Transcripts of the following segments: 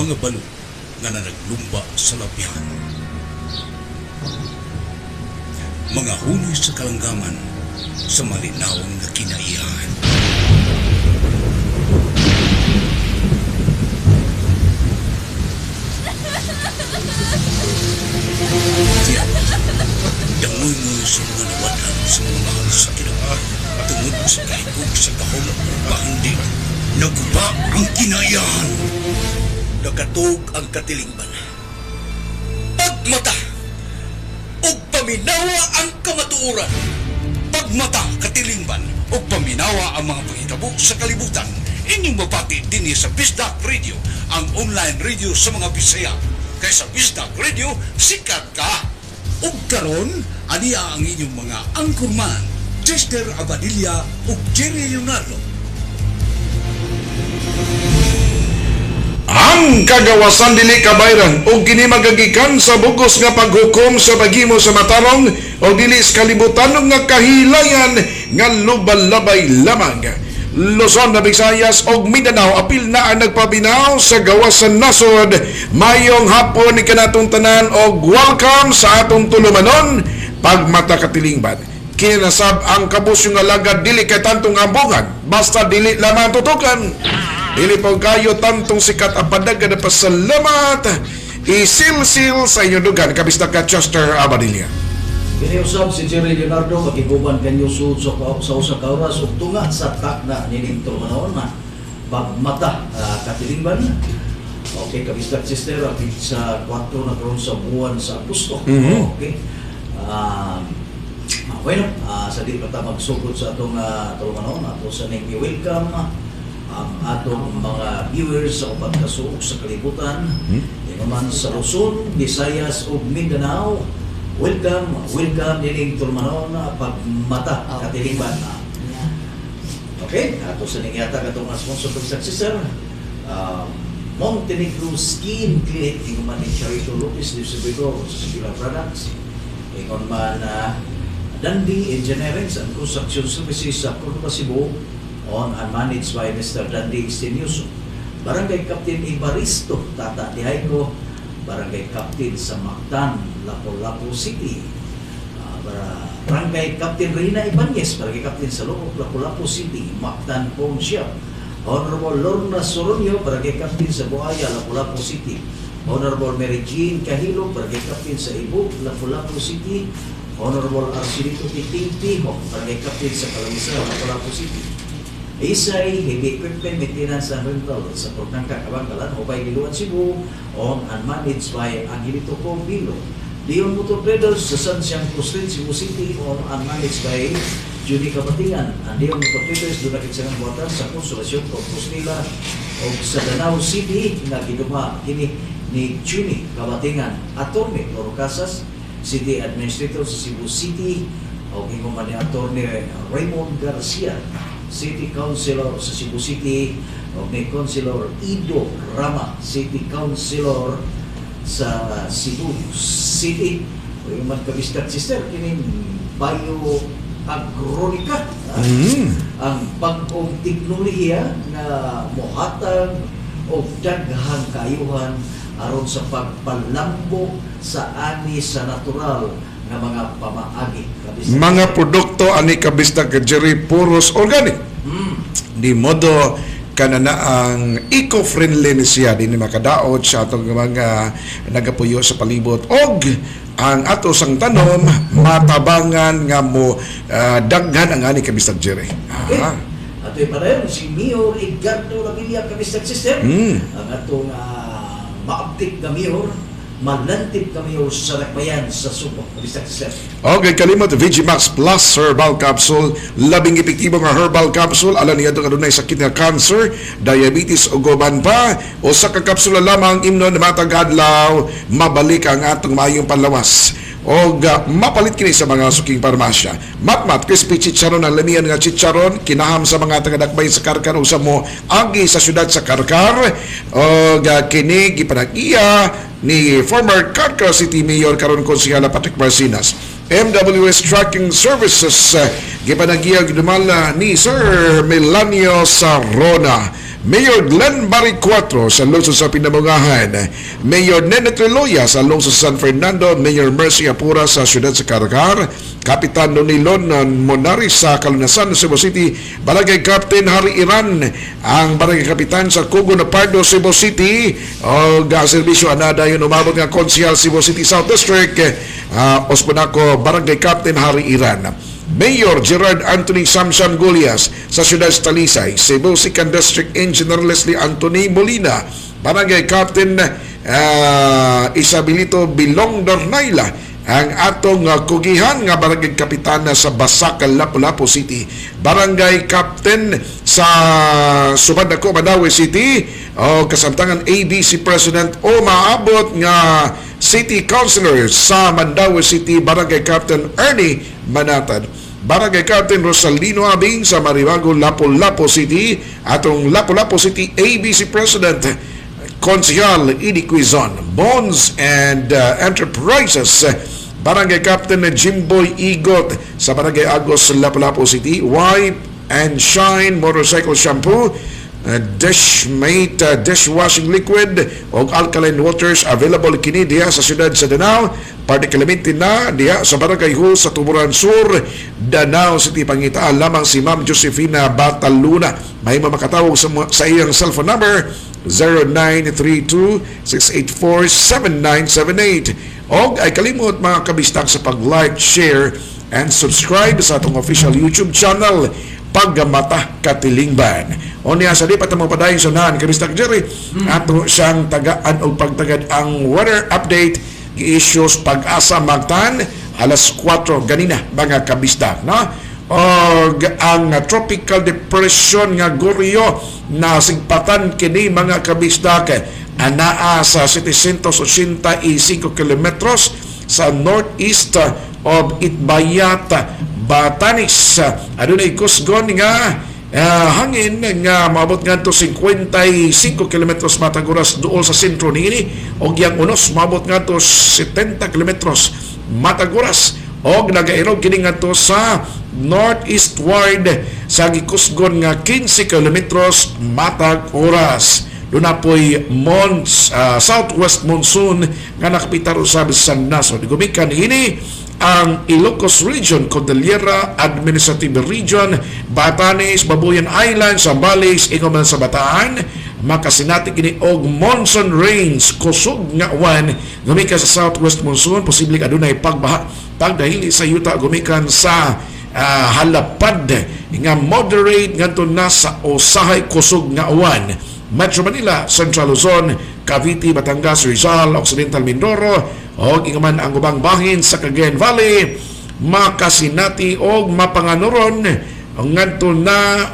mga balon nga naglumba sa labihan. Mga huli sa kalanggaman sa malinawang na kinaiyahan. Dangoy-ngoy sa mga nawalan sa mga mahal sa kinabahan tungod sa kahigog sa kahong bahandi. Naguba ang kinaiyahan. Nakatog ang katilingban. Pagmata o paminawa ang kamatuoran. Pagmata, katilingban o paminawa ang mga panghitabo sa kalibutan. Inyong mapati din sa Bisdak Radio, ang online radio sa mga Bisaya. Kaya sa Bisdak Radio, sikat ka. O karon, aniya ang inyong mga anchorman, Chester Abadilla o Jerry Leonardo. Ang kagawasan dili kabayran o kini magagikan sa bugos nga paghukom sa paghimo sa matarong o dili sa kalibutan nga kahilayan nga lubalabay lamang. Luzon, Visayas ug Mindanao apil na ang nagpabinaw sa gawas sa nasod. Mayong hapon ni kanatong tanan og welcome sa atong tulumanon pagmata katilingban. Kinasab ang kabusyo nga lagad dili kay tantong ambungan, basta dili lamang tutukan. Dili po kayo tantong sikat ang padagan na pasalamat. Isil-sil sa inyong dugan kabista ka Chester Abadilla. Kiniusap si Jerry Leonardo makiguban kanyo sa usa ka oras ug tunga sa takna nining turmanon na pagmata katilingban. Okay, kabista sister apit sa 4 na karon sa buwan sa Agosto. Okay. Bueno, sa di pa ta magsugod sa atong turmanon ato sa ning welcome ang atong mga viewers sa upat kasuok sa kalibutan. Naman sa Luzon, Visayas ug Mindanao. Welcome nining turmanon na pagmata katilingban. Okay, ato sa ningyata katong sponsor ng sister Montenegro Skin Clinic, ingon man ni Charito Lopez, distributor sa Sibila Products, ingon man Dundee Engineering and Construction Services sa Cordoba, Cebu, owned and managed by Mr. Dundee Extenioso. Barangay Captain Ibaristo, Tata Dihayko, Barangay Captain sa Mactan, Lapu-Lapu City. Barangay Captain Rina Ibanez, Barangay Captain sa Lapu-Lapu City, Mactan Pawn Shop. Honorable Lorna Soronio, Barangay Captain sa Buaya, Lapu-Lapu City. Honorable Mary Jean Kahilo, Barangay Captain sa Ibu, Lapu-Lapu City. Honorable Arsilito Titing Piho, Barangay Captain sa Kalamisa, Lapu-Lapu City. Isay, heavy equipment maintenance and rental sa Portangka, Kabangkalan, Ubay, Liluan, Cebu, owned and managed by Angelito Pilo. Leon Motor Traders sa San Siangco Street, Cebu City, owned and managed by Judy Kabatingan. And Leon Motor Traders, doon nakitsangang buwatan sa Konsolasyon, Compostela, o sa Danao City, na ginuma kini ni Judy Kabatingan. Attorney Loro Casas, City Administrator sa Cebu City, o ginuma ni Attorney Raymond Garcia, City Councilor sa Cebu City, o ni Councilor Ido Rama, City Councilor sa Cebu City. O yung magkabistat sister, kining Bayo Agronica, ang bagong teknolohiya na mohatag o daghang kaayuhan aron sa pagpalambo sa ani sa natural nga mga pamaagi. Mga produkto ani kabista ka Jerry puros organic. Di modo kanana ang eco-friendly ni siya din makadaot sa atong mga nagapuyo sa palibot og ang ato sang tanom matabangan nga mo daghan ang ani kabista Jerry. Ato ipareho si Mayor Edgardo Lavilla kabista sister. Ang atong maaptik na Mayor malantip kami sa Rakbayan sa Subo. Okay, kalimot Vigimax Plus Herbal Capsule, labing epektibo nga herbal capsule alam niya itong adunay sakit nga cancer, diabetes o guban pa o sa kakapsula lamang imno na matag adlaw mabalik ang atong maayong panlawas o mapalit kini sa mga suking parmasya. Matmat crispy chicharon ang lamian nga chicharon kinaham sa mga taga-dakbay sa Karkar o sa mo agi sa syudad sa Karkar o kini gipanag-iya ni former Karkar City Mayor karon Konsehala Patrick Marcinas. MWS Tracking Services gipanag-iya gidumala ni Sir Melanio Sarona. Mayor Glenn Baricuatro sa lungsod sa Pinamungahan, Mayor Nene Triloya sa lungsod sa San Fernando, Mayor Mercy Apura sa siyudad sa Caracar, Kapitan Nonilon Monaris sa Kalunasan, Cebu City, Barangay Captain Hari Iran, ang Barangay Kapitan sa Cugo na Pardo, Cebu City, o serbisyo anada yun umabot nga Konsyal Cebu City South District, Ospunaco, Barangay Captain Hari Iran. Mayor Gerard Anthony Samson Gulias sa siyudad sa Talisay, Cebu 2nd District Engineer Leslie Anthony Molina, Barangay Captain Isabilito Bilong Dornaila, ang atong kugihan nga Barangay Kapitana sa Basacal, Lapu-Lapu City, Barangay Captain sa Subadako, Mandaue City, o kasamtangan ABC President o maabot nga City Councilor sa Mandaue City, Barangay Captain Ernie Manatad, Barangay Captain Rosalino Abing sa Maribago, Lapu-Lapu City, atong Lapu-Lapu City ABC President Konsehal Idi Quizon, Bonds and Enterprises, Barangay Captain Jimboy Igot sa Barangay Agos, Lapu-Lapu City, Wipe and Shine Motorcycle Shampoo, Dishmate dishwashing liquid o alkaline waters available kini diha sa siyudad sa Danao, particularmente na diha sa Barangay Hall sa Tuburan Sur, Danao City. Pangitaan lamang si Ma'am Josefina Bataluna. May makatawag sa iyang cellphone number 0932-684-7978. Og ay kalimot mga kabistag sa pag-like, share, and subscribe sa atong official YouTube channel, Pagmata Katilingban. O niya sa di pa tamang padayon sa nahan kabistag Jerry, ato siyang tagaan o pagtagad ang weather update issues Pag-asa Magtan alas 4 ganina mga kabistag, no? O ang tropical depression nga Goryeo na sigpatan kini mga kabistag anaa sa 785 kilometros sa northeast of Itbayat, Batanes. Adunay kusgon nga hangin nga maabot ngadto 55 kilometros matag oras duol sa sentro niini, og yang unos maabot ngadto 70 kilometros matag oras, og nagairog kini ngadto sa northeastward sa gikusgon nga 15 kilometros matag oras. Doon po'y southwest monsoon nga nakapitar usab sa nasod. Gumikan ini ang Ilocos Region, Cordillera Administrative Region, Batanes, Babuyan Islands, Zambales, ingon man sa Bataan, makasinati kini og monsoon rains kusog nga uwan gumikan sa southwest monsoon, posible adunay pagbaha pagdahili sa yuta gumikan sa halapad nga moderate ngadto na sa usahay kusog nga uwan. Metro Manila, Central Luzon, Cavite, Batangas, Rizal, Occidental Mindoro, o ingaman ang ubang bahin sa Cagayan Valley, makasinati o mapanganuron ngadto na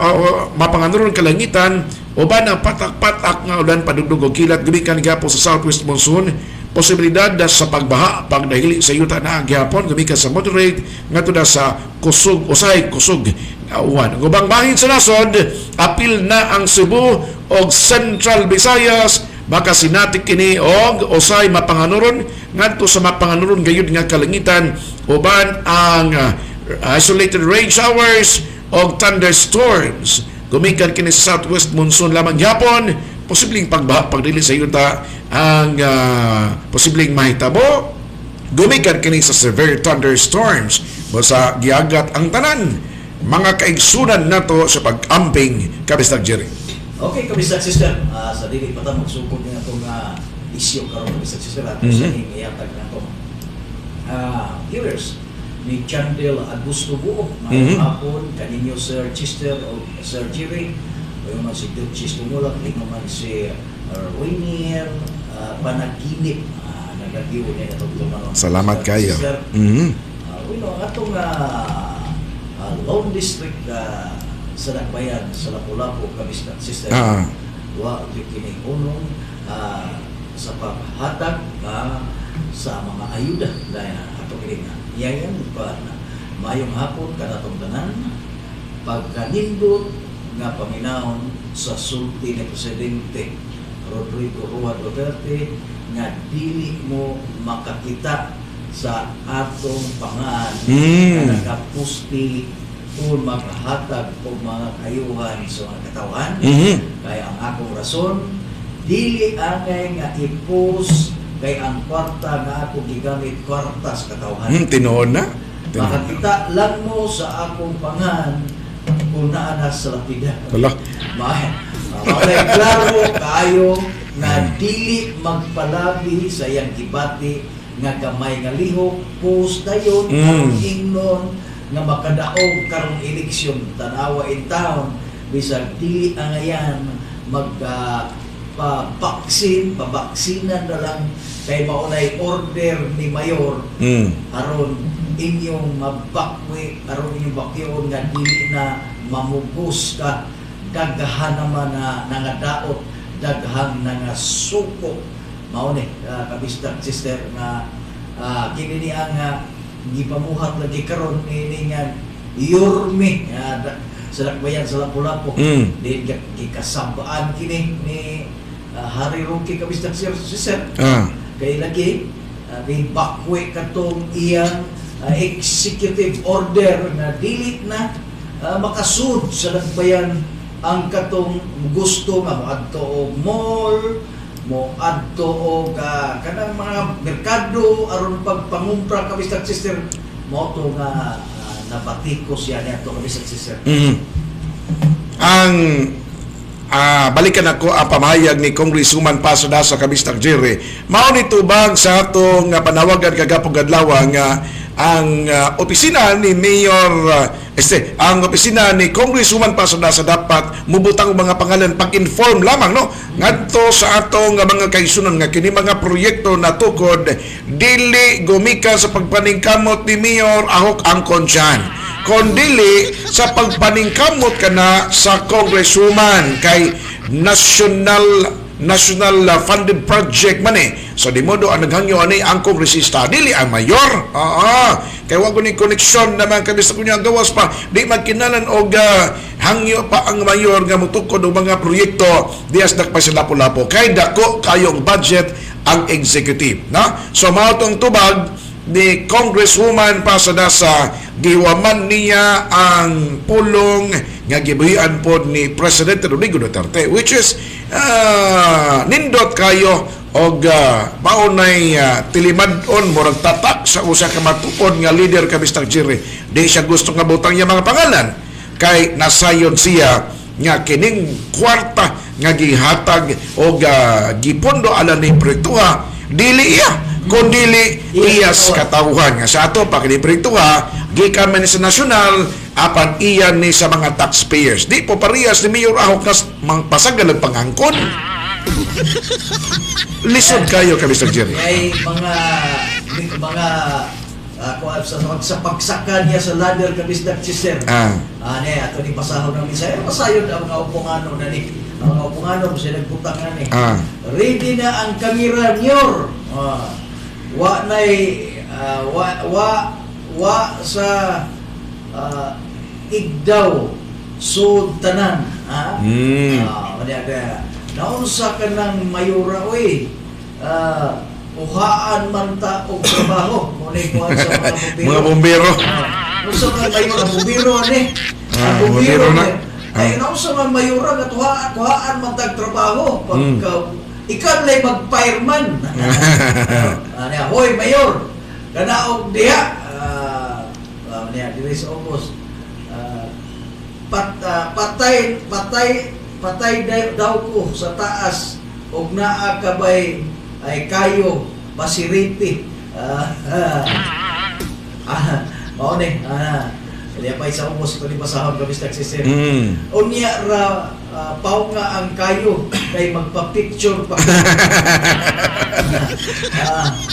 mapanganuron kalangitan uban ang patak-patak nga ulan padugdog og kilat gumikan gyapon sa southwest monsoon, posibilidad sa pagbaha pagdahili sa yuta na gyapon gumikan sa moderate ngadto na sa kusog usay kusog uwan. Ang ubang bahin sa nasod, apil na ang Cebu o Central Visayas, makasinati kini og usay mapanganuron ngadto sa mapanganuron gayud nga kalangitan uban ang isolated rain showers o thunderstorms gumikan kini sa southwest monsoon lamang gyapon, posibleng pagbaha pagdili sa yuta ang posibleng mahitabo gumikan kini sa severe thunderstorms basta giagat ang tanan mga kaigsunan nato sa pag-amping kabistag Jerry. Okay, kabistag sister, sa dili pa ta magsugod nga itong isyu karon kabistag sister ato sa iyatag na itong viewers ni Chandel Augusto Buo, mga hapon kaninyo Sir Chester o Sir Jerry, o yung si Dutchis Tumulak, o naman si Rainier Panaginip, nagagyo niya itong tumanong. Salamat kayo. Atong Lone District sa Nagbayan, sa Lapu-Lapu, kabistag sister, wa kini unong sa paghatag sa mga ayuda dahil ato kini yayan pa na mayong hapon kanatong tanan pagkanindot nga paminahon sa sulti ni Presidente Rodrigo Roa Duterte nga dili mo makakita sa atong pangan na nakapusti kung maghatag o mga kayuhan sa mga katawan. Kaya ang akong rason, dili angay nga ipos kay ang kwarta nga ako gigamit kwarta sa katawan. Tinuod na. Makakita lang mo sa akong pangan kung naana sa lapida. Wala. Malay klaro kayo na dili magpalabi sa iyang gibati nga gamay nga lihok, post dayon ang ingnon nga makadaog karong eleksyon tanawa in town bisag dili ang ayan pabaksinan na lang kay maunay order ni Mayor aron inyong mabakwi aron inyong bakyon nga dili na mamugos ka daghan naman na nangadaot daghang nga suko mao ni kabistak sister nga kini ni ang gipamuhat lagi karon ini nga yurmi sa lakbayan sa Lapu-Lapu din gikasabaan kini ni Hari Roque kabistak sister kay lagi bakwe katong iyang executive order na dili na makasud sa lakbayan ang katong gusto nga moadto og mall, moadto og kanang mga merkado aron pagpangumpra kabistak sister mo to nga nabatikos yan ato kabistak sister. Ang balikan ako ang pamayag ni Congresswoman Paso Daso kabistak Jerry. Mao ni tubag sa atong panawagan kagapong adlaw nga ang opisina ni Mayor ang opisina ni Congresswoman Paso Daso dapat mubutang mga pangalan pag-inform lamang no ngadto sa atong mga kaisunan nga kini mga proyekto na tukod dili gumika sa pagpaningkamot ni Mayor Ahok Angkon-chan kondili sa pagpaningkamot kana sa Congresswoman kay national funded project man so di modo ang naghangyo ani ang kongresista dili ang mayor kay wa ko ni koneksyon naman kabisa ko niya gawas pa di magkinalan og hangyo pa ang mayor nga mutukod og mga proyekto dias dakpa sa Lapu-Lapu kay dako kayong budget ang executive na so mao tong tubag ni Congresswoman Paso Daso giwaman niya ang pulong nga gibuhian pod ni Presidente Rodrigo Duterte which is nindot kayo og maunay tilimad-on murag tatak sa usa ka matuod nga leader kabistang Jerry di siya gusto nga butang niya mga pangalan kay nasayon siya nga kining kwarta nga gihatag og gipondo ala ni proyektuha dili iya kundili iyas katawhan nga sa ato pa kini proyektuha gikan man sa nasyonal apan iyan ni sa mga taxpayers di po parehas ni Mayor Ahok kas mangpasagal ang pangangkon lisod kayo kabisag Jerry ay mga sa pagsakan niya sa ladder kabisdak sister ato ni pasahon namin sa pasayod ang mga upungano na ni ang mga upungano kasi nagputang na ni ready na ang kamera niyor wa sa igdaw so tanan naunsa ka ng mayura uhaan man ta og trabaho mo ni kuan sa mga bombero unsa man mayura bombero ni bombero na ay naunsa man mayura nga tuhaan man tag trabaho pag ikaw lay mag-fireman hoy mayor kana og diha diri sa Opos patay daw ko sa taas og naa kabay ay kayo pasiriti mao ni Kaya pa isa umos ito ni pasahod kabistak sister. Unya ra pao nga ang kayo kay magpa-picture pa.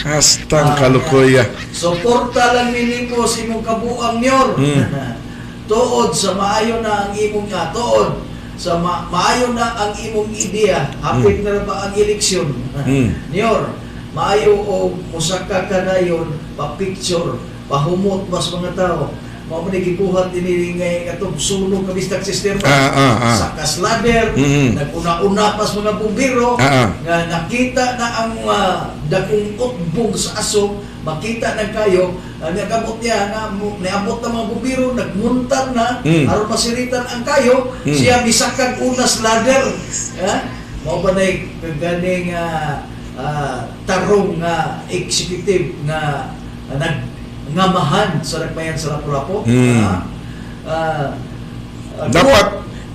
Hastang kalukoya. Suporta lang ninyo si imong kabuang niyor. Tuod sa maayo na ang imong tuod sa maayo na ang imong ideya. Hapit na ba ang eleksyon? Niyor, maayo o musaka ka na yun, pa-picture, pahumot mas mga tao. mao man gibuhat ini ngay katong sunog kabistag sistema sa kaslader naguna-una pas mga bumbero nga nakita na ang dakong utbog sa aso makita na kayo nagabot niya na niabot na mga bumbero nagmuntar na aron masiritan ang kayo siya misakag unas ladder mao ba nay ganing tarong nga executive nga ngamahan sa nagmayan sa Lapu-Lapu.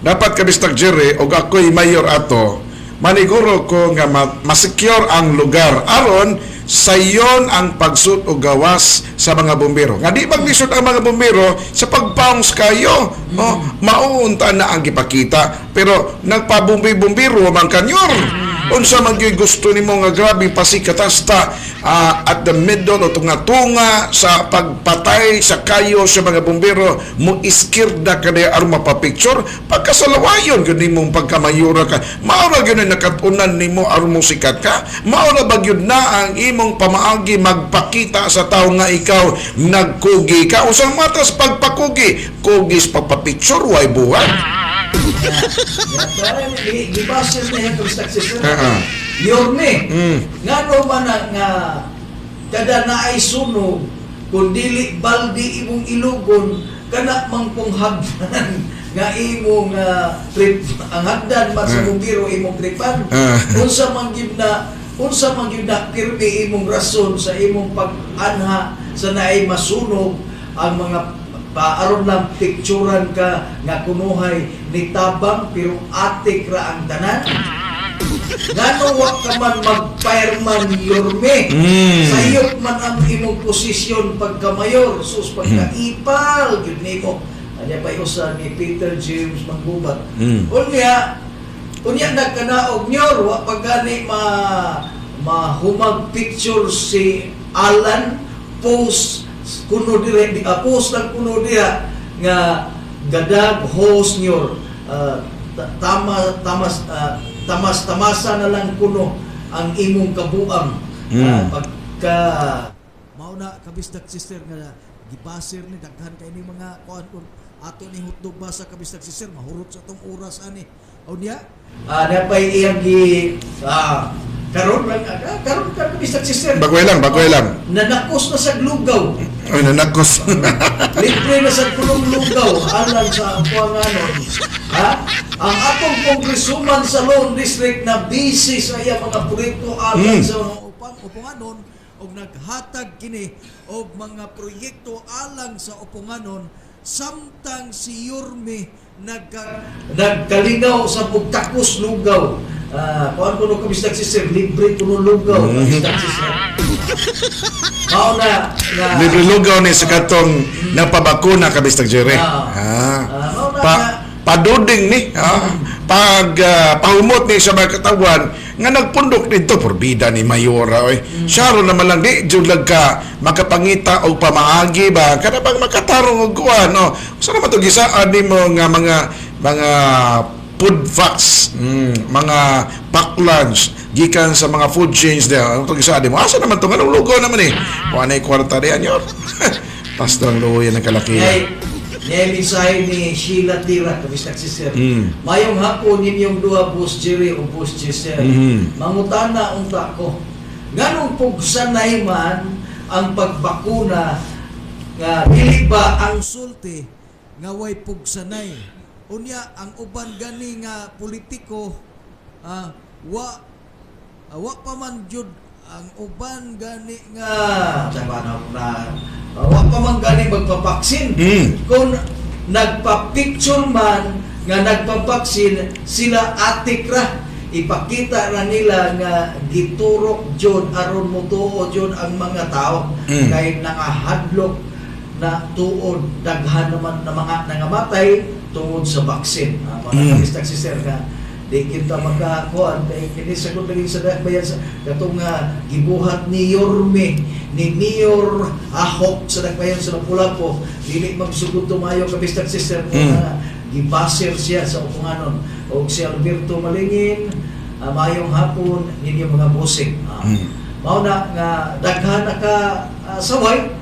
Dapat kabistag Jerry og ako'y mayor ato maniguro ko nga masecure ang lugar aron sayon ang pagsud og gawas sa mga bombero. Nga di maglisod ang mga bombero sa pagpaungs kayo. Mauunta na ang gipakita pero nagpabombi-bombero man kanyor. Unsa man gyud gusto nimo nga grabe pasikatasta at the middle o tunga-tunga sa pagpatay sa kayo sa mga bombero mo iskirda ka na aron mapapicture pagkasalawayon gyud nimong pagkamayura ka maura gyud na nakatunan nimo aron mo sikat ka maura ba gyud na ang imong pamaagi magpakita sa tao nga ikaw nagkugi ka usang matas pagpakugi kugis pagpapicture way buhat. Gibasir na yung success Yorme nga no man nga kada na ay sunog kung dili baldi imong ilugon kana mangpong hagdan nga imong trip ang hagdan man sa bumbiro imong tripan unsa man gyud na pirmi imong rason sa imong pag-anha sa naay masunog ang mga aron lang picturean ka nga kunuhay ni tabang pero atik ra ang tanan ngano wa ka man mag-fireman Yorme sayop man ang imong posisyon pagka-mayor sus pagka-ipal gyud nimo anya pa usa ni Peter James Manggubat unya nagkanaog nyor wa pagani mahumag picture si Alan post kuno dire di apos lang kuno dia nga gadag host nyor tamasa na lang kuno ang imong kabuang pagka mao na kabisdak sister nga gibasir ni daghan kay ni mga kuan kun ato ni hutdog ba sa kabisdak sister mahurot sa tong oras ani unya napay iyang gi karon ka kabisdak sister bagoy lang nanakos na sa lugaw nanakos libre na sa kulong lugaw alang sa Puanganon ang atong kongresuman sa Lone District na busy sa iya mga proyekto alang sa Puanganon og naghatag kini og mga proyekto alang sa Puanganon samtang si Yorme nagkalingaw sa pagtakos lugaw kuan kuno kabisdak sister libre kuno lugaw kabisdak sister mao na libre lugaw ni sa katong napabakuna kabisdak Jerry paduding ni pahumot ni sa mga katawan nga nagpundok dito porbida ni Mayora syaro naman lang di jud ka makapangita og pamaagi ba kada bang makatarong og kuan usa naman to gisaan nimo nga mga food facts mga pack lunch gikan sa mga food chains there to gisaan mo asa naman to nganong lugaw naman wanay kwarta diyan yor pastor luoy ang kalakihan. Mensahe ni Sheila Tira kabisdak sister mayong hapon ninyong duha Boss Jerry o Boss Jester mangutana unta ko nganong pugsanay man ang pagbakuna nga dili ba ang sulti nga way pugsanay unya ang uban gani nga politiko wa pa man jud ang uban gani nga wa pa man gani magpapaksin kung nagpa-picture man nga nagpapaksin sila atik ra ipakita ra nila nga giturok jud aron motuo jud ang mga tao kay nakahadlok na tuod daghan naman na mga nangamatay tungod sa baksin mga kabisdak sister nga di kita makakuan kay kini sagot lagi sa bayan sa katong gibuhat ni Yorme ni Mayor Ahok sa Dakbayan sa Lapu-Lapu dili magsugod tumayo kabisdak sister gibasir siya sa Puanganon og si Alberto Malingin mayong hapon ninyo mga bossing mao na nga daghan ka saway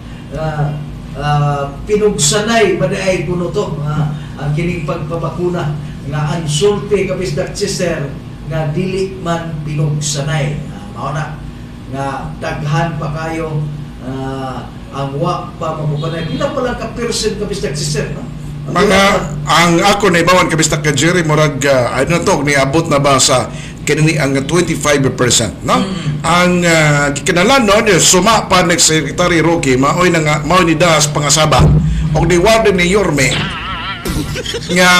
pinugsanay maday kuno to ang kining pagpapakuna nga ansulti kabisdak sister nga dili man pinugsanay. Mao na nga daghan pa kayo ang wa pa mamukanay. Pila pa lang ka percent kabisdak sister, no? Mga ang ako na ibawan kabistak ka Jerry murag ano to ni abot na ba sa kinini ang 25%, no? Ang kinalan no suma pa ni Secretary Roque maoy na mao ni Das pangasaba og ni Warden ni Yorme nga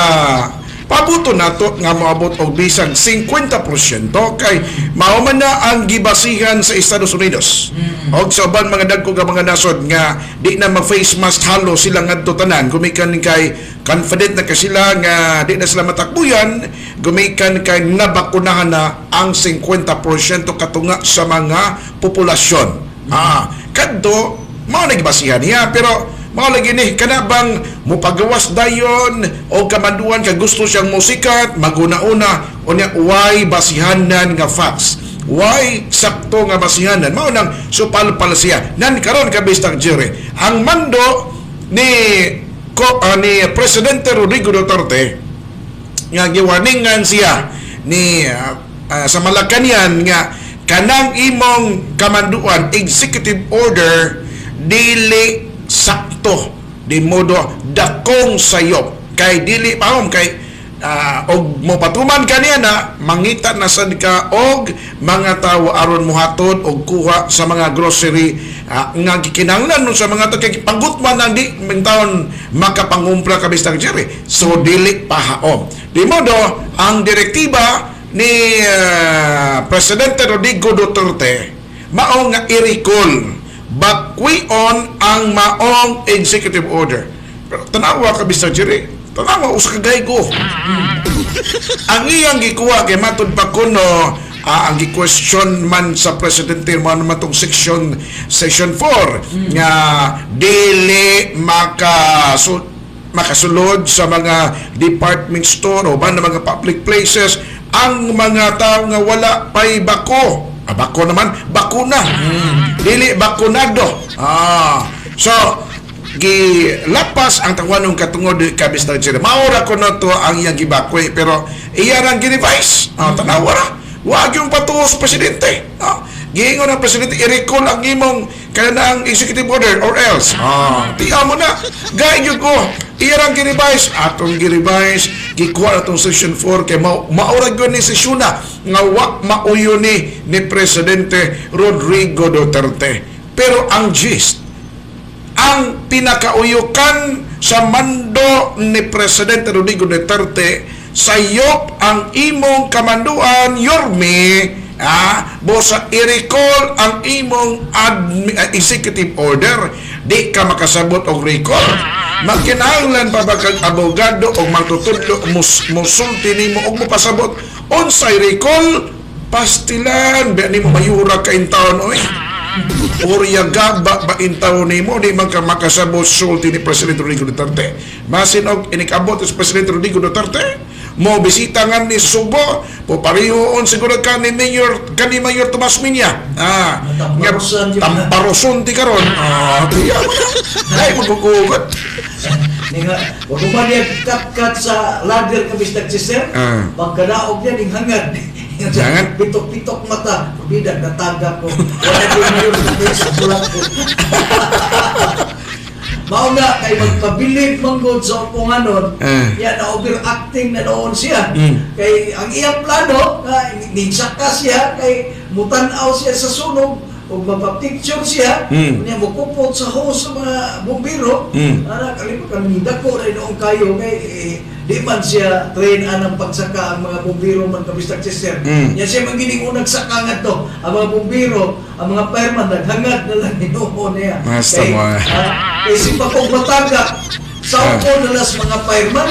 pabuto nato nga moabot og bisag 50% kay mao man na ang gibasihan sa Estados Unidos. Og sa uban mga dagko nga mga nasod nga di na mag-face mask halo sila ngadto tanan gumikan kay confident na sila nga di na sila matakbuyan gumikan kay nabakunahan na ang 50% katunga sa mga populasyon. Kadto mao nagibasihan niya pero mga lagi ni, kana bang mupagawas dayon o kamanduan ka gusto siyang musikat, maguna-una o niya, why basihanan nga facts? Why sakto nga basihanan? Mao nang supal-pal siya. Nan karon ka Bistang Jerry, ang mando ni Presidente Rodrigo Duterte nga giwarningan siya ni sa Malacañang nga kanang imong kamanduan executive order dili sakto di modo dakong sayop kay dili paom kay og mopatuman kaniya na mangita na sad ka og mga tawo aron mohatod og kuha sa mga grocery nga gikinahanglan no sa mga to kay pagutman ang di mintawon makapangumpra ka Bistang Jerry so dili pahaom di modo ang direktiba ni Presidente Rodrigo Duterte mao nga i-recall bakwion ang maong executive order. Pero tanawa ka Mr. Jerry, tanawa usa ka gaygo. Ang iyang gikuha kay matud pa kuno ang gi-question man sa presidente man matong section 4 nga dili makasulod sa mga department store o ba na mga public places ang mga tao nga wala pay bako. Bako naman, bakuna. Dili bakunado. So, gilapas ang tangwanong katungod ka Mr. Jerry. Maura ko na to ang iyang gibakoy, pero iyarang gini-vice. Tanawa ra. Huwag yung patuos presidente. Giingon ang presidente, i-recall ang imong kanang executive order or else. Tiya mo na. Gayod ko. Iyarang gini-vice. Atong gini-vice, gikuha na itong section 4 kay maurag yun ni sesyon na nga wak mauyo ni Presidente Rodrigo Duterte. Pero ang gist, ang pinakauyukan sa mando ni Presidente Rodrigo Duterte sayop ang imong kamanduan Yorme bosa i-recall ang imong executive order di ka makasabot og recall magkinahanglan pa ba kang abogado o magtutudlo musulti nimo og mopasabot unsay recall pastilan ba nimo mayura ka intawon oy Orya gaba ba intaw nimo di man ka makasabot sulti ni Presidente Rodrigo Duterte masin og inikabot si Presidente Rodrigo Duterte mo bisita nga ni Subo po parihoon siguro ka ni Mayor Tomas Minya tamparoson ti karon ay magkukugot wag mo niya kat sa ladder ka Mr. Sister pagkadaog niya ning hangad jangan pitok-pitok mata bidak natagak ko wala din mayor sa bulat ko mao na kay magpabilib manggod sa upunganon ya na overacting na doon siya kay ang iyang plano ninsaka siya kay mutanaw siya sa sunog o mapapicture siya niya mukupot sa hose sa mga bumbiro ana kalimutan ni dako rin noong kayo kay di man siya train anang pagsaka ang mga bumbiro man kabistag sister niya siya magining unang saka nga to ang mga bumbiro ang mga fireman naghangad na lang hinuho niya kay si Pakong Matagak sa upo na las mga fireman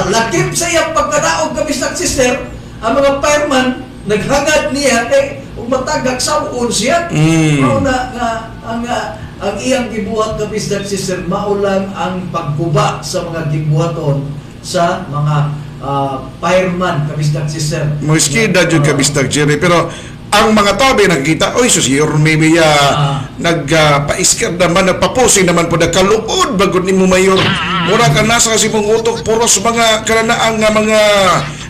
lakip sa iyang pagkadaog kabistag sister ang mga fireman naghangad niya kay matagak sa uon siya mao na ang iyang gibuhat ka Mr. Sister maulang ang pagkuba sa mga gibuhaton sa mga fireman ka Mr. Sister moski da jud ka Mr. Jerry pero ang mga tabi nakita, oy sus Yorme biya nagpaiskar naman, nagpapusin naman po nagkaluod bagod ni mo mayor. Mura ka nasa kasi mong utok puros mga kananaang nga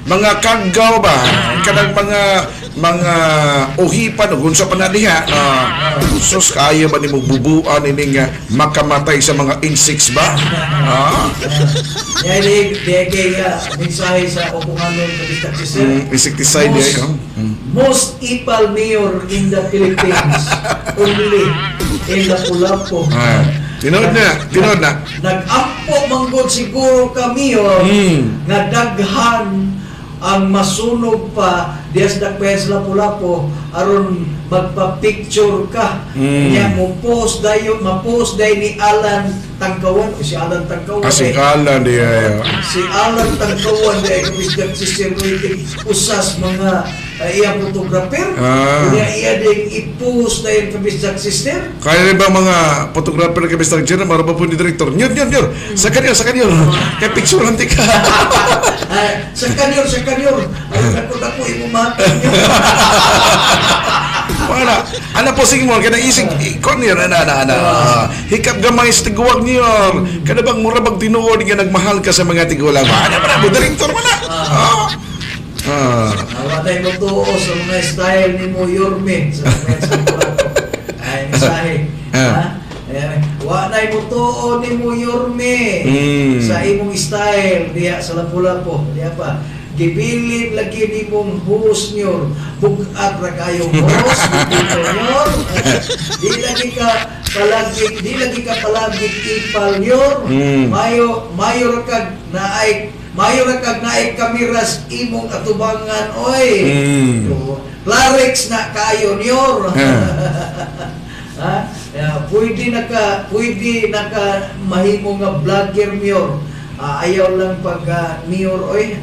mga kagaw ba, kanang mga uhipan o gunsa pa na diha. Sus kaya ba ni mo bubuan ini nga makamatay sa mga insects ba? Yan kaya mensahe sa Opunganon Kabistak Sister. Insecticide ya. Most ipal mayor in the Philippines, only in Lapu-Lapu. Tinod na. Nag-ampo manggod siguro ka mayor nga daghan ang masunog pa dias dakpay sa Lapu-Lapu aron magpa-picture ka. Nya mo post dayon, ma-post day ni Alan Tangkawan o si Alan Tangkawan. Si Alan diya. Si Alan Tangkawan day Kabistak Sister usas mga iyang photographer. Kaya iya ding i-post dayon Kabistak Sister. Kaya rin ba mga photographer na Kabistak Sister maraba po ni Director? Nyor. Sa kanyo. Kaya picture nanti ka. Sa kanyor. Ako imumatan nyo. Ano po sige mo, kada isig ikon niyo hikap gamay sa tiguwag niyo. Kada bang mura bang tinuod nga nagmahal ka sa mga tiguwag. Ano ba na, Director mo na. Watay mo tuo sa mga style ni mo Yorme sa mga ay mensahe. Watay mo tuo ni mo Yorme sa imong style diya sa Lapu-Lapu. Diya pa gibilin lagi ni mong host nyo bugat ra kayo host nyo di lagi ka palagi ipal nyo mayo ra kag naay kamiras imong atubangan oy Clarex na kayo nyo pwede naka mahimo nga vlogger nyo. Ayaw lang pag mayor oy.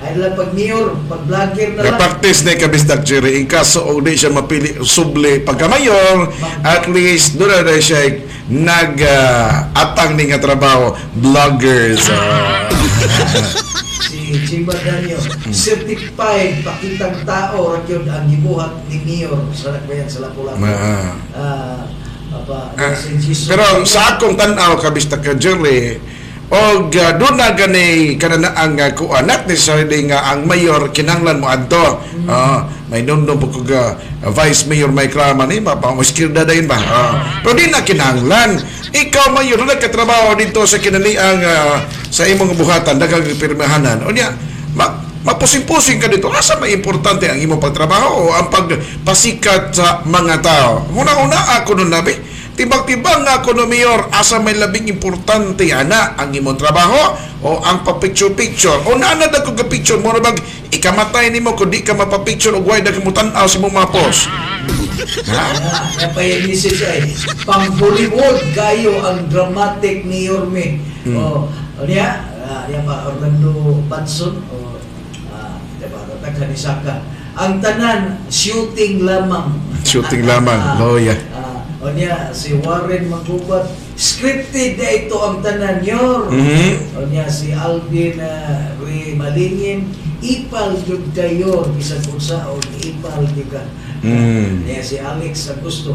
Ayaw lang pag mayor, pag vlogger na lang. Practice na Kabistak Jerry in kaso o di siya mapili subli pagka mayor, at least doon na siya atang ni nga trabaho vloggers. Si Chimba Danyo, certified pakitang tao rakyod ang gibuhat ni mayor sa Nakbayan sa Lapu-Lapu. Pero sa akong tanaw Kabistak Jerry, og doon na gani kanana ang kuanat ni sarili nga ang mayor kinanglan mo adto. May nundong po kag vice mayor may klama ni mapamaskirda dayon ba. Pero di na kinanglan. Ikaw mayor na katrabaho dito sa kinaliang sa imong buhatan daghang pirmahanan. O niya mapusing-pusing ka dito. Asa may importante ang imong pagtrabaho o ang pagpasikat sa mga tao. Una-una ako nun nabi tibag-tibag nga ako no mayor, asa may labing importante ana ang imong trabaho o ang pa-picture-picture o naanad ako ka-picture mo na bag ikamatay nimo kung di ka mapapicture o guay na kamutan sa mong mapos. Yan pa yung message ay pang-Bollywood kayo ang dramatic ni Yorme. Niya pa Orlando Batson o Taghanisaka ang tanan shooting lamang loya. O niya, si Warren Magbubat, scripted na ito ang tanan yor. O niya, si Alvin Ray Malingin, ipal yun kayo, isang kunsa o ipal yun ka. Niya, si Alex Augusto,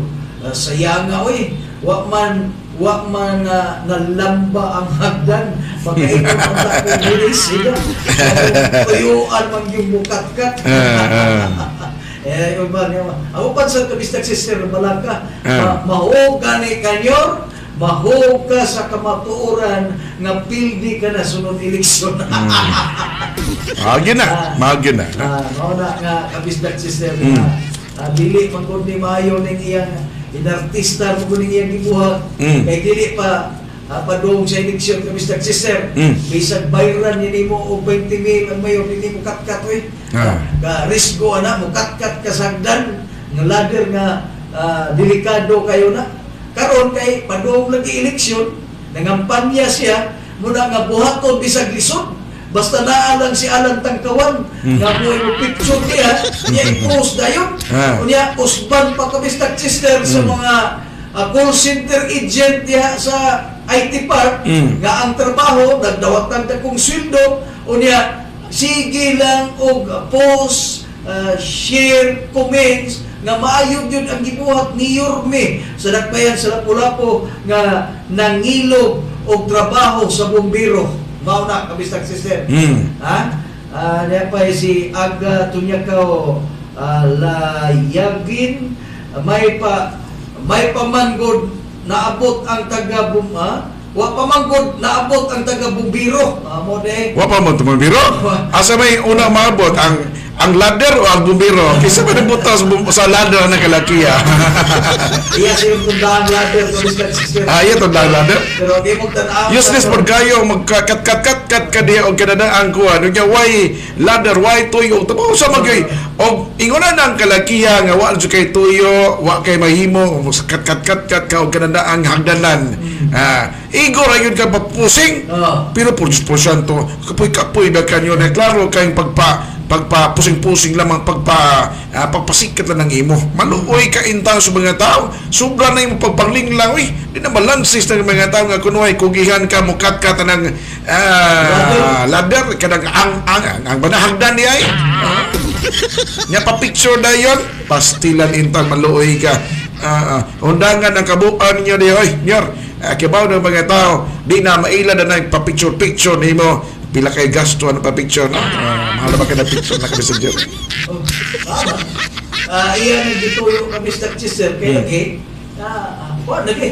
sayang nga, oy, wak man nalamba ang hagdan, pagkaito ang takong bilis, tuyuan man yung bukat-kat. Ako pa sa Kabistak Sister Malaka, mahog gani kanyor, mahog ka sa kamatuoran nga pildi ka na sunod eleksyon. Magin na. Mauna nga Kabistak Sister dili man kun ni maayo ning iyang inartista mo kun iyang gibuhat kay dili pa padung sa eleksyon Kabistak Sister. Bisag bayran nimo og 20,000 ang mayor nimo kat-kat oy. Risgo ana mo kat-kat kasagdan nga ladder nga delikado kayo na. Karon kay padung lagi eleksyon nangampanya siya muna nga buhaton bisag lisod. Basta naa lang si Alan Tangkawan nga buhay mo picture niya i-post dayon. Unya usban pa Kabistak Sister sa mga call center agent niya sa IT Park nga ang trabaho nagdawat ng dakong sweldo unya sige lang og post share, comments nga maayo gyud ang gibuhat ni Yorme sa dakbayan sa Lapu-Lapu nga nangilog og trabaho sa bumbiro. Mao na kabistag sister. Ha? Niya pa si Aga Tunyakaw Layagin, may pamanggod naabot ang taga wa pamanggod naabot ang taga bumbiro. Mo de. Wa pa mo tumabiro? Asa may una maabot ang ladder o ang bumbiro? Kisa pa nabutas sa ladder ng kalakiya. Iya siya yung tundang ladder kabistag sister. Iya tundang ladder. Pero di mo tanaw. Useless pod kayo magkat ka diya og kanadaan ko ano nya why ladder why tuyo tamo sa magay og inguna nang kalakiya nga wa kay tuyo wa kay mahimo kat ka og kanadaan hagdanan. Igor ayun ka papusing. Pero por to kapoy ba kanyo na klaro kay pagpapusing-pusing lamang pagpasikat lang ng imo. Maluoy ka intaw sa mga tao. Sobra na yung pagpanglinglang. Uy, di na balansis ng mga tao nga kunuhay. Kugihan ka, mukat-kata ng ladder. Kadang ang banahagdan niya ay. Nya pa-picture na yun. Pastilan intaw, maluoy ka. Undangan ang kabuuan niyo di. Oy, nyor, kibaw ng mga tao. Di na maila na nagpa-picture-picture ni mo. Pila kay gasto ano pa picture no? Mahal ba kada picture na kami sa Diyo? Iyan ang gituyo kami sa sister kaya lagi lagi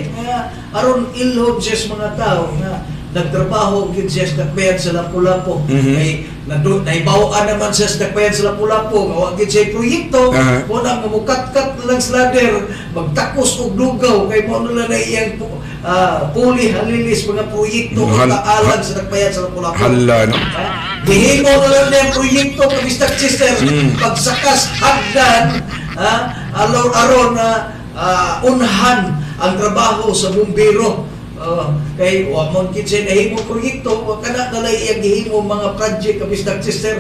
aron ilhom siya sa mga tao nga nagtrabaho gid siya sa dakbayan sa Lapu-Lapu kay naibawaan naman siya sa dakbayan sa Lapu-Lapu nga wa gid siya proyekto mo nang mukat-kat lang sa ladder magtakos og lugaw kay mo na iyang puli halilis mga proyekto kaalang sa dakbayan sa Lapu-Lapu. Hala no. Gihimo na lang yung proyekto kabistag sister pagsakas hagdan aron na unhan ang trabaho sa bumbiro. Kay wa mo kitsen nahimo proyekto wa kana dalay iyang gihimo mga project kabistag sister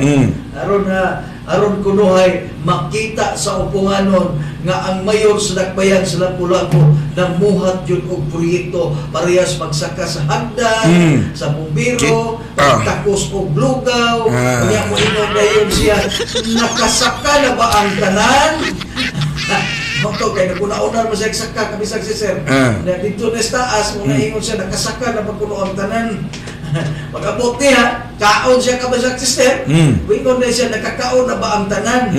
aron kunuhay makita sa upunganon nga ang mayor sa dakbayan sa Lapu-Lapu namuhat yun og proyekto parehas magsaka sa hagdan sa bumbiro takos og lugaw kaya mo ingon dayon siya nakasaka na ba ang tanan. Mokto kay naguna-unar mo siya saka kabisag si sir. Na dito na sa taas mo naingon siya nakasaka na pagkuno ang tanan. Pagabot niya, kaon siya kabisag si sir. Wingon na siya nakakaon na ba ang tanan.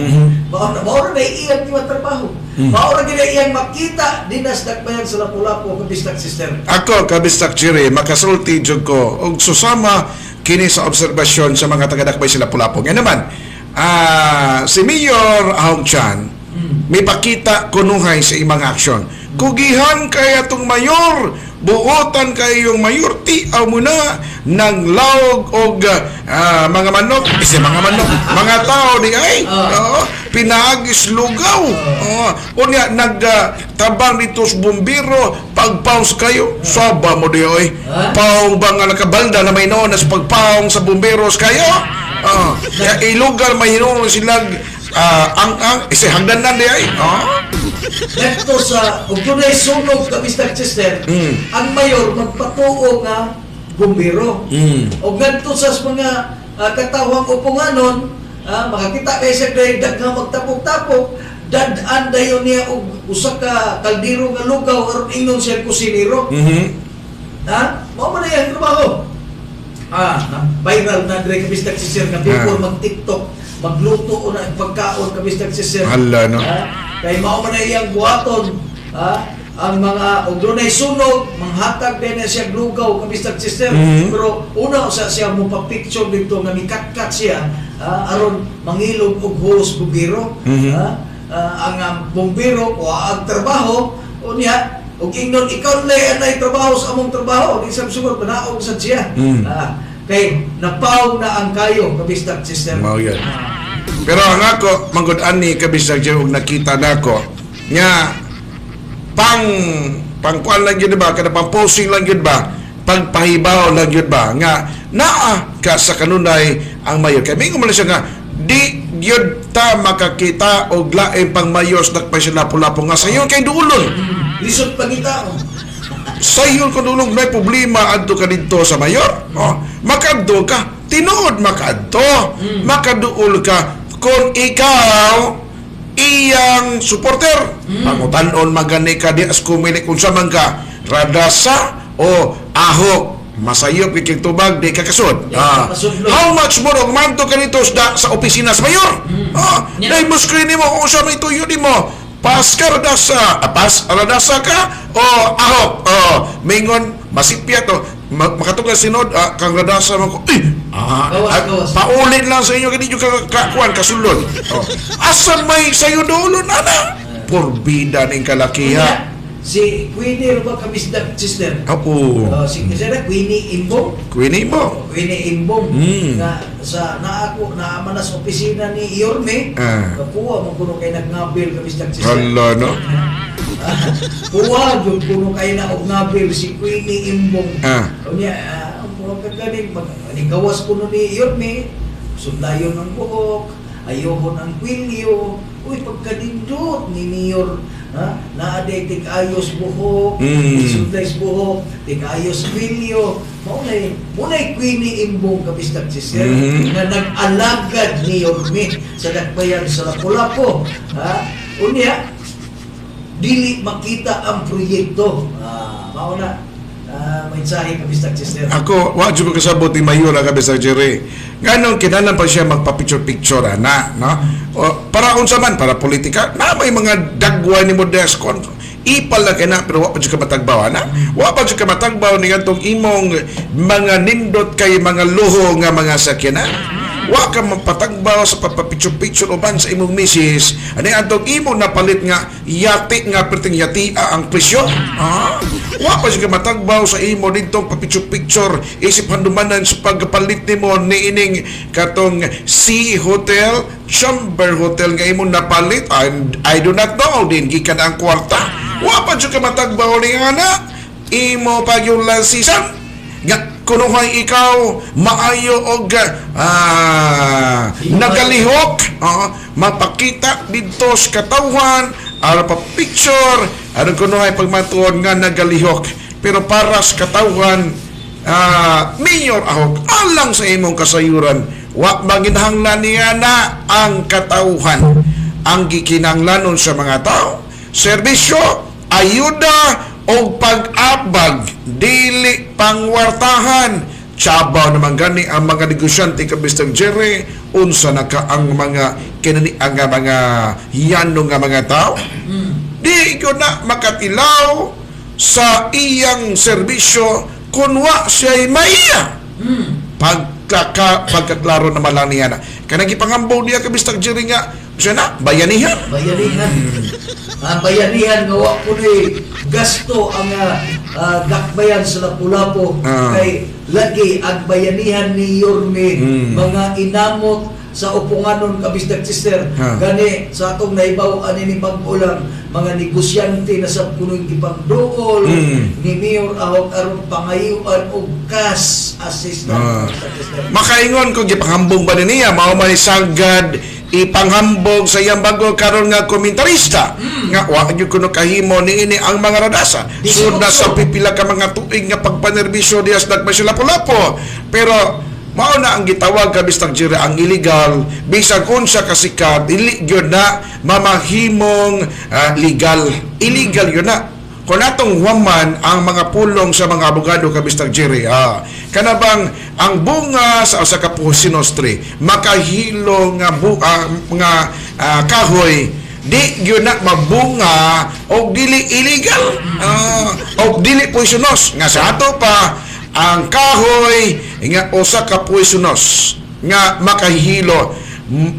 Mao na iyang trabaho. Mao na gid iyang makita dinas dakbayan sa Lapu-Lapu kabisag si sir. Ako kabisag Chiri makasulti jud ko og susama kini sa obserbasyon sa mga taga-dakbay sa Lapu-Lapu. Nga naman, si Mayor Ahong Chan may pakita kunuhay sa imang aksyon. Kugihan kaya itong mayor, buotan kayo yung mayor, tiaw mo na ng laog o mga manok, kasi mga tao di ay, pinaagis lugaw. O niya, nagtabang dito sa bumbiro, pagpaws kayo, saba mo di ay, paong ba nga nakabalda na may noon sa pagpaong sa bumbiros kayo? Ilugal, mahinunong silang isi hagdanan di ay. Dito sa tunay sunog kabistag sister, ang mayor magpatuo nga bumbiro. O ganito sa mga katawang upunganon, makakita kayo sa daghang magtapok-tapok, dadaan dayon niya og usa ka kaldero nga lugaw aron ingon siya kusinero. Mao man ang trabaho. Viral na dire kabistag sister nga before mag-TikTok magluto o na pagkaon kabistag si sir. Hala no. Kay mao man iyang buhaton ang mga ogdonay sunog manghatag din na siya lugaw kabistag si sir. Pero una siya mo pa-picture dito nga mikatkat siya aron mangilog og hose bumbiro. Ang bumbiro o ang trabaho unya og ingnon ikaw lay anay trabaho sa among trabaho di sa sugod manaog sa siya. Kay napaw na ang kayo kabistag sister. Mao yan. Pero ang ako manggod-an ni kabistag siya og nakita nako nya pangkuan lang yun ba kada pang posing lang yun ba pagpahibaw lang yun ba nga naa ka sa kanunay ang mayor kay mingon man siya nga di yun ta makakita og lain pang mayor sa dakpay sa Lapu-Lapu nga sayon kay duulon lisod pangita sayon ko dulong may problema adto ka dito sa mayor makadto ka tinuod makadto makaduol ka kung ikaw iyang supporter, pangutan-on magani ka di as kumili kung sa man ka radasa o ahok masayop ikig tubag di ka kasud. How much more og manto ka nito sa opisina sa mayor? Dahil mo screen mo kung sa may tuyo di mo pas ka radasa, radasa ka o ahok, mingon masipya to makatunggal sinod kang radasa man ko Gawas. paulit lang sa inyo kanino kakuan kasulod. Asa may sayo dulon ana porbida ning kalakiha. Si Queenie ba kabisdak sister? Si Kisera Queenie Imbong. Queenie mo. Queenie Imbong na sa naako naaman na sa opisina ni Yorme. Kapuwa mo kuno kay nagnabil kabisdak sister. Hala no. Puwa jud kuno kay na og nabil si Queenie Imbong. Unya ang kaganing gawas kuno ni Yorme. Sundayon ng buhok, ayohon ang kwilyo. Uy pagkadindot ni Mayor naaday tig-ayos buhok, sudlays buhok, tig-ayos kwilyo. Munay Queenie Imbong kabistak sister na nag-alagad ni Yorme sa dakbayan sa Lapu-Lapu. Unya, dili makita ang proyekto. Mauna, mensahe kabistak sister. Ako, wadyo ko kasabot ni Mayor kabistak Jerry. Ganon kinanan pa siya magpa-picture-picture na, no? O, para unsa man, para politika, na may mga dagwa ni Modes kon ipal na kina pero wa pa siya matagbaw na. Wa pa siya matagbaw ni atong imong mga nindot kay mga luho nga mga sakyanan. Wa ka mapatagbaw sa papapicture-picture uban sa imong misis. Ani atong imo napalit nga yati nga perting yati ang presyo. Wa pa siya matagbaw sa imo dito papicture-picture isip handumanan sa pagpalit nimo ni ining katong Sea Hotel, Chamber Hotel nga imo napalit. I do not know din gikan ang kwarta. Wa pa siya matagbaw ni ana imo pag yung lansisan nga kunuhay ikaw maayo og nagalihok mapakita dito sa katawhan ara pa picture ara kunuhay pagmatuon nga nagalihok pero para sa katawhan Mayor Ahok alang sa imong kasayuran wa maginhanglan niya na ang katawhan ang gikinanglanon sa mga tao serbisyo ayuda o pag-abag, dili pangwartahan. Tsabaw naman gani ang mga negosyante kabistang Jerry, unsa na ka ang mga kinani ang mga hiyano nga mga tao. Di ko na makatilaw sa iyang serbisyo kung wa siya'y maiya. Pagkaklaro naman lang niya na. Kanang ipangambaw niya kabistang Jerry nga, siya na, bayanihan. Bayanihan nga wa po gasto ang dakbayan sa Lapu-Lapu kay lagi ang bayanihan ni Yorme mga inamot sa upunganon kabisdak sister gani sa atong naibaw ani ni pag-ulang mga negosyante na sa punong ipagduol ni Mayor Ahok aron pangayuan og cash assistance makaingon kung gipangambong ba niya mao man sagad ipanghambog sa iyang bago karon nga komentarista nga wa gyud kuno kahimo niini ang mga radasa sud na sa pipila ka mga tuig nga pagpanerbisyo diha sa Dagmay sa Lapu-Lapu pero mao na ang gitawag kabistang Jerry ang illegal bisag unsa kasikat dili gyud na mamahimong legal illegal gyud na kung natong human ang mga pulong sa mga abogado kabistang Jerry kanabang ang bunga sa usa ka pusinostre makahilo nga mga kahoy di gyud na mabunga og dili illegal og dili poisonous nga sa ato pa ang kahoy nga usa ka poisonous nga makahilo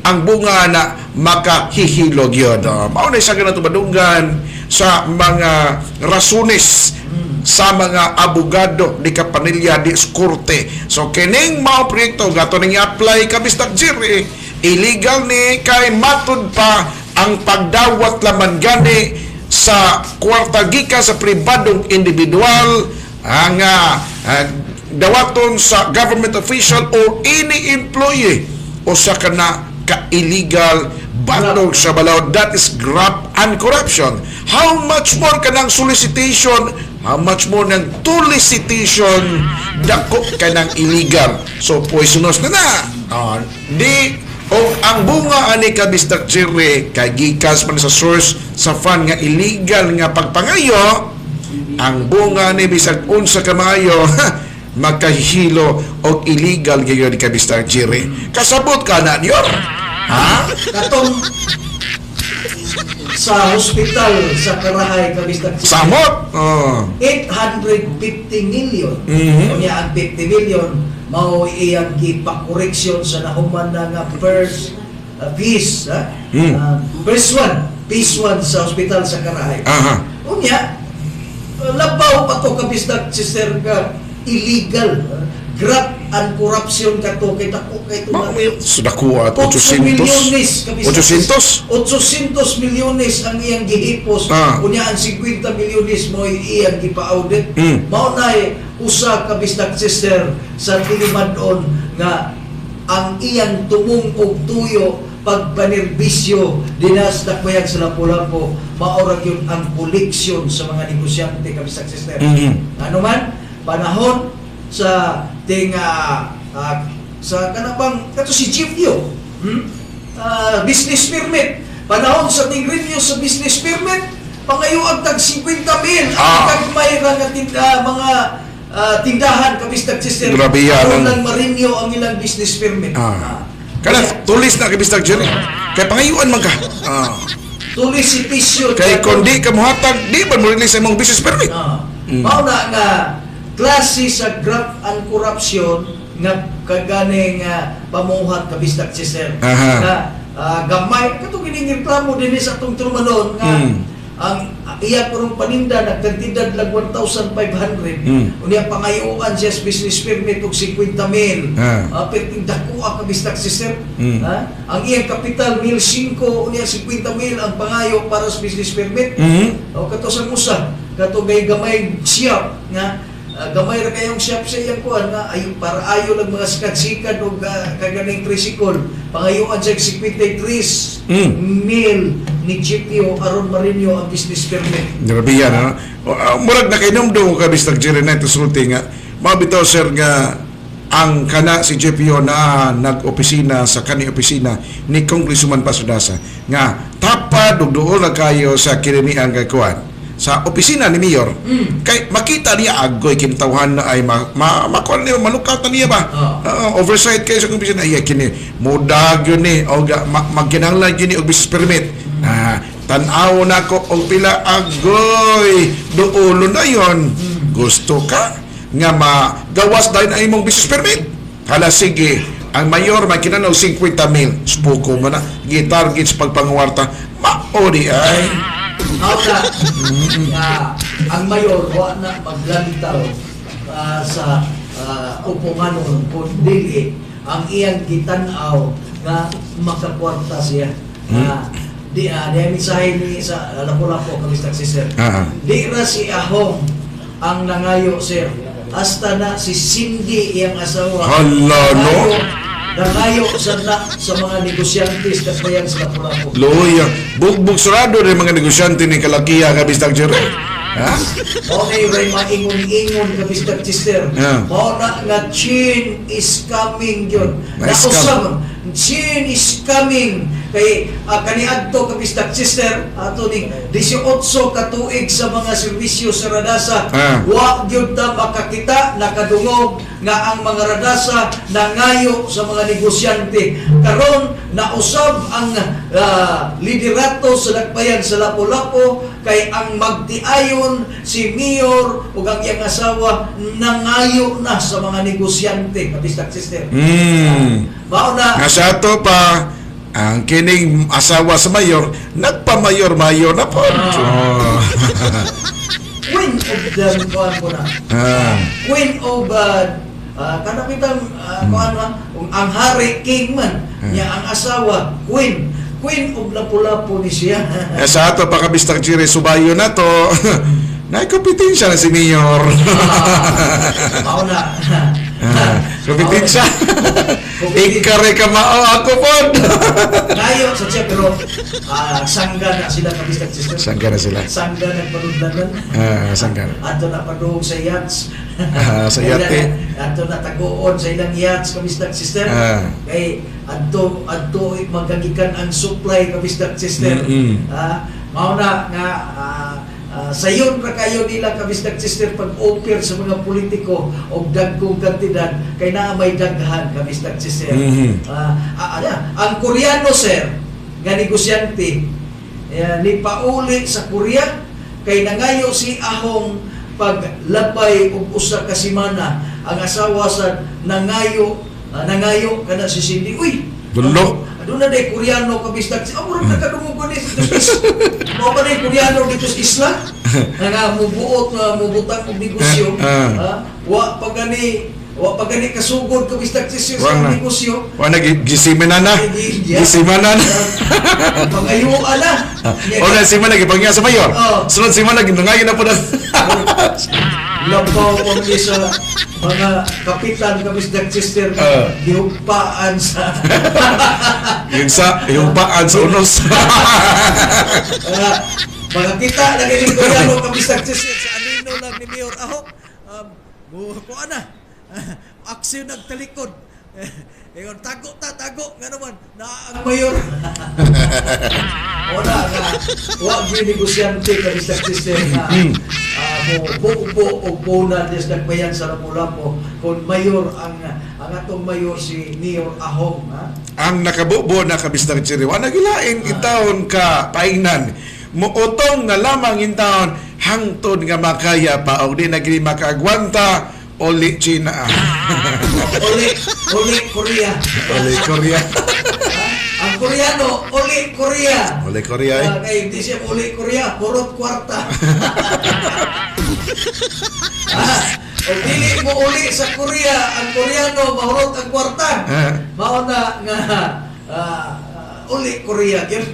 ang bunga na makahihilo gyud mao na isa ganang tubadunggan sa mga rasones sa mga abogado di kapamilya di korte so kining mao proyekto gato ning i-apply kabistak Jerry illegal ni kay matud pa ang pagdawat laman gani sa kwarta gikan sa pribadong individual ang dawaton sa government official or any employee o sa kana ka-illegal bandog sa balaod that is graft and corruption how much more kanang solicitation how much more ng solicitation dako kanang illegal so poisonous na di O ang bunga ani ka Mr. Jerry kay gikas man sa source sa fan nga illegal nga pagpangayo, ang bunga ni bisag unsa ka maayo magkahilo og illegal gyud ka Mr. Jerry. Kasabot ka na niyo. Ha? Katong sa hospital sa Karahay Kabistak City, Samot. 850 million. Kunya ang 50 million mao iyang gipakoreksyon sa nahuman na nga first piece, piece 1 sa hospital sa Karahay. Aha. Kunya labaw pa to Kabistak Sister ka illegal, graft and corruption ka to kay dako kay to. Sudah kuat 800 milyones 800. 800 milyones ang iyang gihipos. Kunya ang 50 milyones mo iyang gipa-audit. Mao nay usa ka Bistak Sister sa tilimadon nga ang iyang tumong og tuyo pagpanerbisyo dinas dakbayag sa Lapu-Lapu maura gyud ang koleksyon sa mga negosyante ka Bistak Sister. Ano man panahon sa sa kanabang kato si Jipyo business permit, panahon sa tingrinyo sa business permit pangayo ang tag 50 mil ang kagmay ra nga mga tindahan ka Bistak Sister. Grabe yan. Ang marinyo ang ilang business permit. Kana tulis na ka Bistak Jerry. Kay pangayuan man ka. Tulis si Pisyo. Kay kundi ka mohatag di ba mo release imong business permit? Mao na nga klase sa graft and corruption nga kaganing pamuhat ka Bistak Sister. Nga gamay katong gining reklamo dinhi sa atong trumanon nga ang iya kurong paninda nagkantidad lang 1,500. Unya pangayuan siya sa business permit og 50 mil. Perting dako ka Bistak Sister. Ang iyang kapital 1,500, unya 50 mil ang pangayo para sa business permit. O kato sa musa, kato gamay siya nga gamay ra kayong shop sa iyang kuan nga ay para ayo lang mga sikat-sikat og kaganing tricycle pangayuan sa 53 mil ni GPO aron marinyo ang business permit. Grabe yan, ha? Murag na kay numdo ka Bistak Jerry na ito sulti nga mabitaw sir nga ang kana si JPO na nag-opisina sa kani opisina ni Congressman Pasudasa nga tapad ug duol na kayo sa kininiang kakuan sa opisina ni Mayor. Kay makita niya agoy kinatawhan na ay makuan niya malukatan niya ba oversight kayo sa opisina iya kini mudag yun ni o magkinahanglan yun ni og business permit tan-aw na ko og pila agoy duulo na yon gusto ka nga magawas dahil ang imong business permit hala sige ang mayor may kinanaw 50 mil spuko mo na gitarget sa pagpanguwarta maori ay ang mayor wa na maglantaw sa upunganon kung dili ang iyang gitan-aw nga makakwarta siya di misahe ni sa Lapu-Lapu ka Bistak Sister. Di ra si Ahong ang nangayo sir hasta na si Cindy iyang asawa hala no nangayo sa mga negosyantes kapayan sa Lapu-Lapu. Loya, bugbog sarado rin mga negosyante ni Kalakiya ka Bistak Jerry. Okay, ray maingon-ingon ka Bistak Sister. Mao na nga Chin is coming yun. Nausap, Chin is coming. Kay kaniadto ka Bistak Sister ato ning 18 ka tuig sa mga serbisyo sa Radasa. Wa gyud ta makakita nakadungog nga ang mga Radasa nangayo sa mga negosyante. Karon nausab ang liderato sa Dakbayan sa Lapu-Lapu kay ang magtiayon si Mayor ug ang iyang asawa nangayo na sa mga negosyante ka Bistak Sister. Mao na nga sa ato pa ang kining asawa sa mayor nagpamayor-mayor na po. Queen of the kuan ko na. Queen of kanapitang ang hari king man niya ang asawa Queen of Lapu-Lapu ni siya. Sa ato pa ka Bistak Jerry subayo na to. Naikompetensya na si Mayor. Mao na. Kompetensya. Ikare ka mao ako pod. Ngayon sa siya pero sangga na sila kabistak sister. Sangga na sila. Sangga nagpanudlanan. Sangga. Ato na padung sa yachts. Sa yate. Ato na taguon sa ilang yachts kabistak sister. Kay adto magagikan ang supply kabistak sister. Mao na nga sayon ra kayo nila kabistak sister pag-offer sa mga politiko og dagkong kantidad kay naa may daghan kabistak sister. Ang Koreano sir nga negosyante ni pauli sa Korea kay nangayo si Ahong paglabay og usa ka semana ang asawa sa nangayo kada si Cindy. Uy, Dulo. doon na day Koreano kabistak siya. Murag nakadungog ko ni sa Mo pa day Koreano dito sa isla. Nga mubutang og negosyo. Wa pagani kasugod kabistak siya sa negosyo. Wa nagisimenan na. Gisimenan na. Pangayuan na. O na si man nagipangya sa mayor. Sunod si man naginungayon na po na. Lampaw mo sa mga kapitan kabisdak sister gihugpaan sa yung paan sa unos. mga kita na ganyan ko yan kabisdak sister sa anino lang ni Mayor Ahok kuha na aksyon nagtalikod tago nga naman na ang mayor wala nga wag yung negosyante kabisdak sister na buo o bona des nagbayan sa Lapu-Lapu kung mayor ang atong mayor si Mayor Ahong Ang nakabubo na kabisdak chiri wa nagilain intawon ka paingnan muotong na lamang intawon hangtod nga makaya pa og di nagili makaagwanta oli China. Oli Korea. Oli Korea. Ang Koreano, Oli Korea. Oli Korea kay hindi siya Oli Korea, purot kwarta. O dili mo uli sa Korea, ang Koreano mahurot ang kwarta. Mao na nga Oli Korea gyud.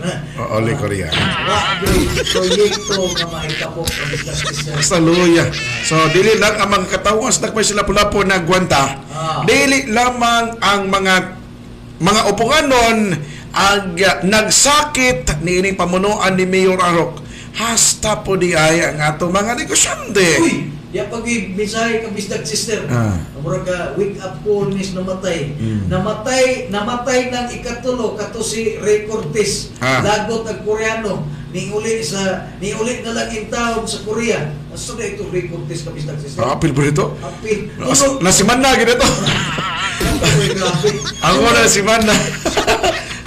Oli Korea. Wa gyud proyekto nga mahitabo sa Saluya. So dili lang ang mga katawas nagpay sila Lapu-Lapu nagwanta. Dili lamang ang mga upunganon ang nagsakit ni ining pamunuan ni Mayor Ahok. Hasta po di ay ang atong mga negosyante. Uy, ya pag-bisay kabisdak sister. Mura ka wake up call nis namatay. Namatay ng ikatulo kato si Ray Cortez. Lagot ang Koreano. Niuli na lang in town sa Korea. Asa na ito Ray Cortez kabisdak sister? Apil po dito? Apil. Nasiman na gito. Ako na nasiman na.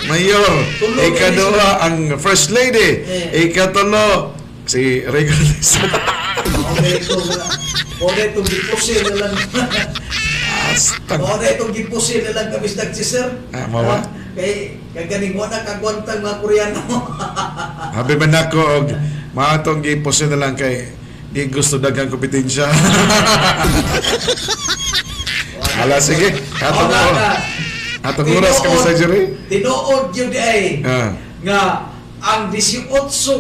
Mayor, ikaduha ang First Lady, ikatulo si Ray Cortez. Ode itong gipusin na lang. Ode itong gipusin na lang kabisdak sister. Mawa. Kay kaganing wala kagwantang mga Koreano. Habi man ako og maatong gipusin na lang kay di gusto dagang kompetensya. Ala sige, atong oras kami sa jury. Tinuod yun ay nga ang 18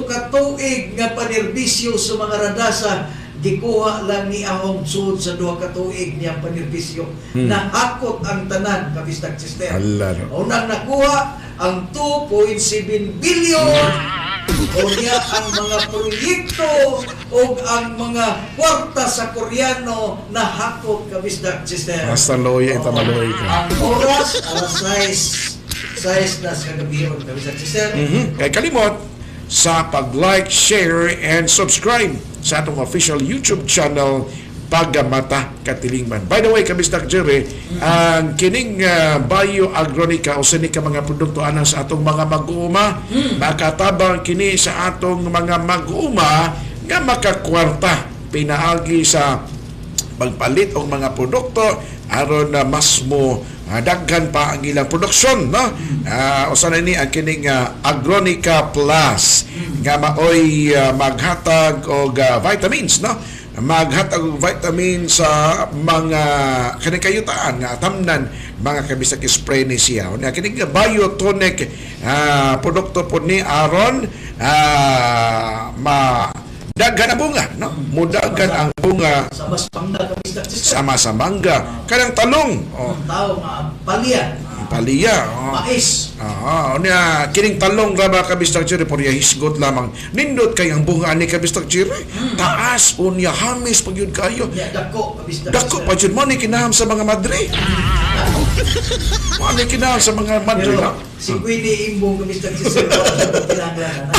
ka tuig nga panerbisyo sa mga radasa gikuha lang ni Ahong sud sa 2 ka tuig niya panerbisyo. Nahakot ang tanan kabisdak sister. Unang nakuha ang 2.7 billion o niya ang mga proyekto o ang mga kwarta sa Koreano na hakot kabisdak sister. Basta loya ita maloy ka. Ang oras alas 6 na sa gabi kabisdak sister. Kay kalimot sa pag-like, share, and subscribe sa atong official YouTube channel Pagmata Katilingban. By the way, kabisdak Jerry, ang kining Bio Agronica o sini ka mga produkto anang sa atong mga mag-uuma, makatabang kini sa atong mga mag-uuma nga makakwarta pinaagi sa pagpalit og mga produkto aron na mas mo daghan pa ang ilang produksyon, no? Usa na ni ang kining Agronica Plus nga maoy maghatag og vitamins, no? Maghatag og vitamin sa mga kanikayutaan nga tamnan mga kabisag spray ni siya. Nya kining biotonic produkto po ni aron Daghan ang bunga, no? Mudagan ang bunga Sa mas pangga ka Mr. Sister. sama sa mangga. Kanang talong, Tao nga palya. paliya. Mais. Unya kining talong ra ba kabistag chiri porya hisgot lamang. Nindot kay ang bunga ni kabistag chiri. Taas unya hamis pagyud kayo. Ya dako ka Mr. Dako pa jud mo ni kinaham sa mga madre. Mo ni kinaham sa mga madre. Pero No? si Queenie Imbong ka Mr. Sister. Kinahanglan na.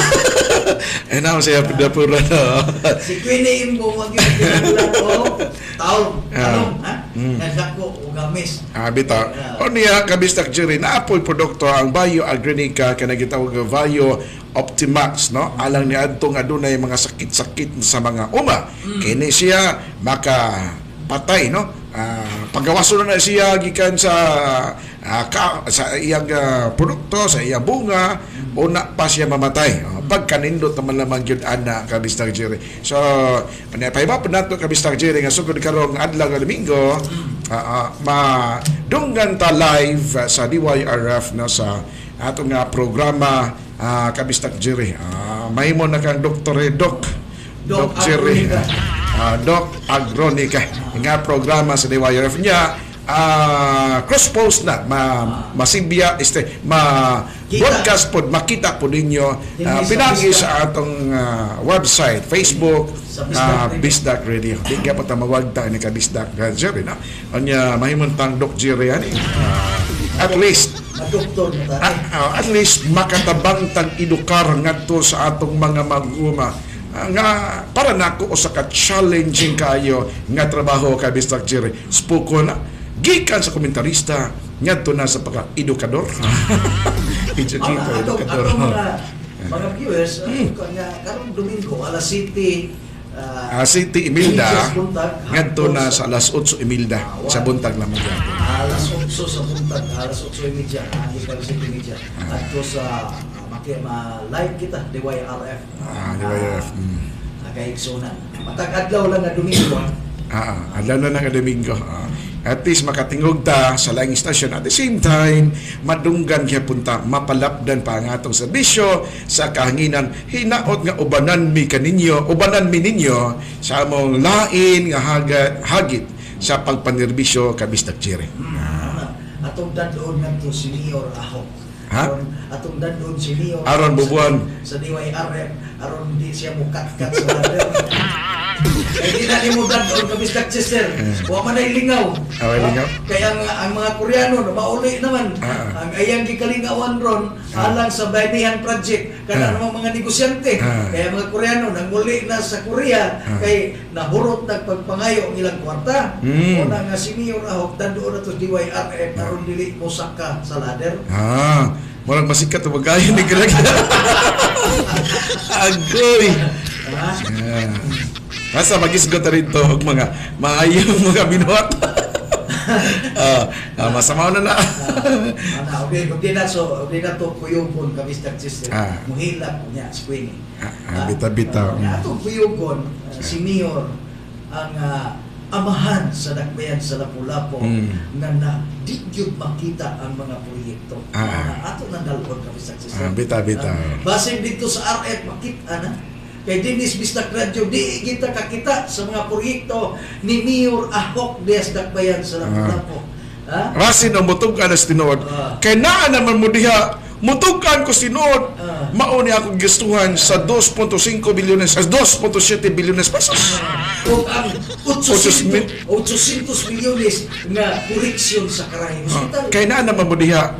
Eh naman siya pidapura na. Si Queenie Imbong wag yung kinahanglan o talong, ha? Dako o gamis. Bita. O niya kabistag chiri na apoy produkto ang Bio Agrinica kana gitawag nga Bio Optimax, no? Alang ni adto nga dunay mga sakit-sakit sa mga uma. Kini siya makapatay, no? Pagawaso na siya gikan sa sa iyang produkto, sa iyang bunga, una pa siya mamatay. Pagkanindot naman lamang yun ana kabistag Jerry. So, panaypayba pa nato kabistag Jerry nga sugod karong adlaw nga Domingo, madunggan ta live sa DYRF no, sa atong nga programa kabistag Jerry. Mahimo na kang Dr. Doc Jerry. Doc Agronica nga programa sa DYRF niya cross post na masibya broadcast pod makita po ninyo pinagi sa atong website Facebook Bisdak Radio di ka pa tamawagta ni ka Bisdak Jerry na anya mahimuntang Doc Jerry ani at least at least makatabang tag edukar ngadto sa atong mga mag-uma nga para nako usa ka challenging kayo nga trabaho ka Bisdak Jerry spoko na gikan sa komentarista ngadto na sa pagka-edukador. Edukador. Mga viewers, karong Domingo alas 7 City Imilda ngadto na sa alas 8 Imilda sa buntag lamang gyud. Alas 8 sa buntag, alas 8:30 hindi pa 7:30. Adto sa live kita DYRF. DYRF. Nagaigsunan. Matag adlaw lang nga Domingo. Adlaw na nga Domingo. At least makatingog ta sa laing stasyon at the same time madunggan kaya punta mapalapdan pa ang atong serbisyo sa kahanginan hinaot nga ubanan mi ninyo sa among lain nga hagit sa pagpanerbisyo kabistak Jerry. Atong dadon nga to senior ahok. Atong dadon senior aron bubuan sa DYRF aron di siya mukat-kat sa ladder. Hindi na ni mo dadon kabistak Sister. Wa man ay lingaw. Kaya ang mga Koreano na mauli naman ang ayang gikalingawan ron alang sa Bayanihan Project kana namang mga negosyante. Kaya mga Koreano nanguli na sa Korea kay nahurot nagpagpangayo ang ilang kwarta. Una nga senior ahok dadon na to DYRF aron dili mo saka sa ladder. Murag masikat o magayon ni Greg. Agoy. Basta magisgot na rin ito og mga maayong mga binuhat. Masama na. Okay, di na to kuyugon kabistak Sister. Muhilap niya si Queenie. Bita-bita. Atong kuyugon, senior ang amahan sa dakbayan sa Lapu-Lapu nga di gyud makita ang mga proyekto. Ato nang dalon kabistak Sister. Bita-bita. Basin dito sa RF makita na kay Dennis Bistak Radio di kita kakita sa mga proyekto ni Mayor Ahok Diaz Dakbayan sa Lapu-Lapu. Rasin ang mutugan na tinuod. Kay naa naman mo diha mutugan ko tinuod. Mao ni akong gistuhan sa 2.5 bilyones sa 2.7 bilyones pesos. O ang 800 milyones nga koreksyon sa Karahi Hospital. Kay naa naman mo diha.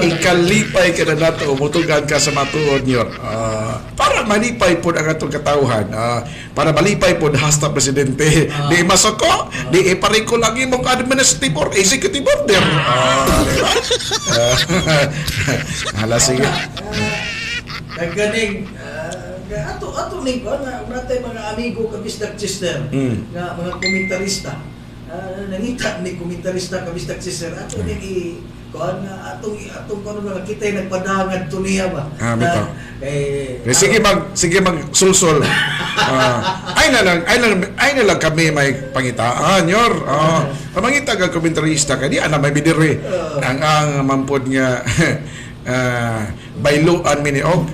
Ikalipay ka na nato, mutugan ka sa matuod nyo. Para malipay po ang atong katauhan. Para malipay po hasta presidente. Di masako, di ipariko lang imong administrative or executive order. Hala, sige. Nagganing, ato ning ko, natay mga amigo kabistak Sister, nga mga komentarista. Nangita ni komentarista kabistak Sister, ato ning atong kono nga kita nagpadangan to niya ba. Sige mag sulsol. Ay na lang kami may pangitaan yor. Pamangita ka komentarista kadi ana may bidiri ang mampod nga bayluan miniog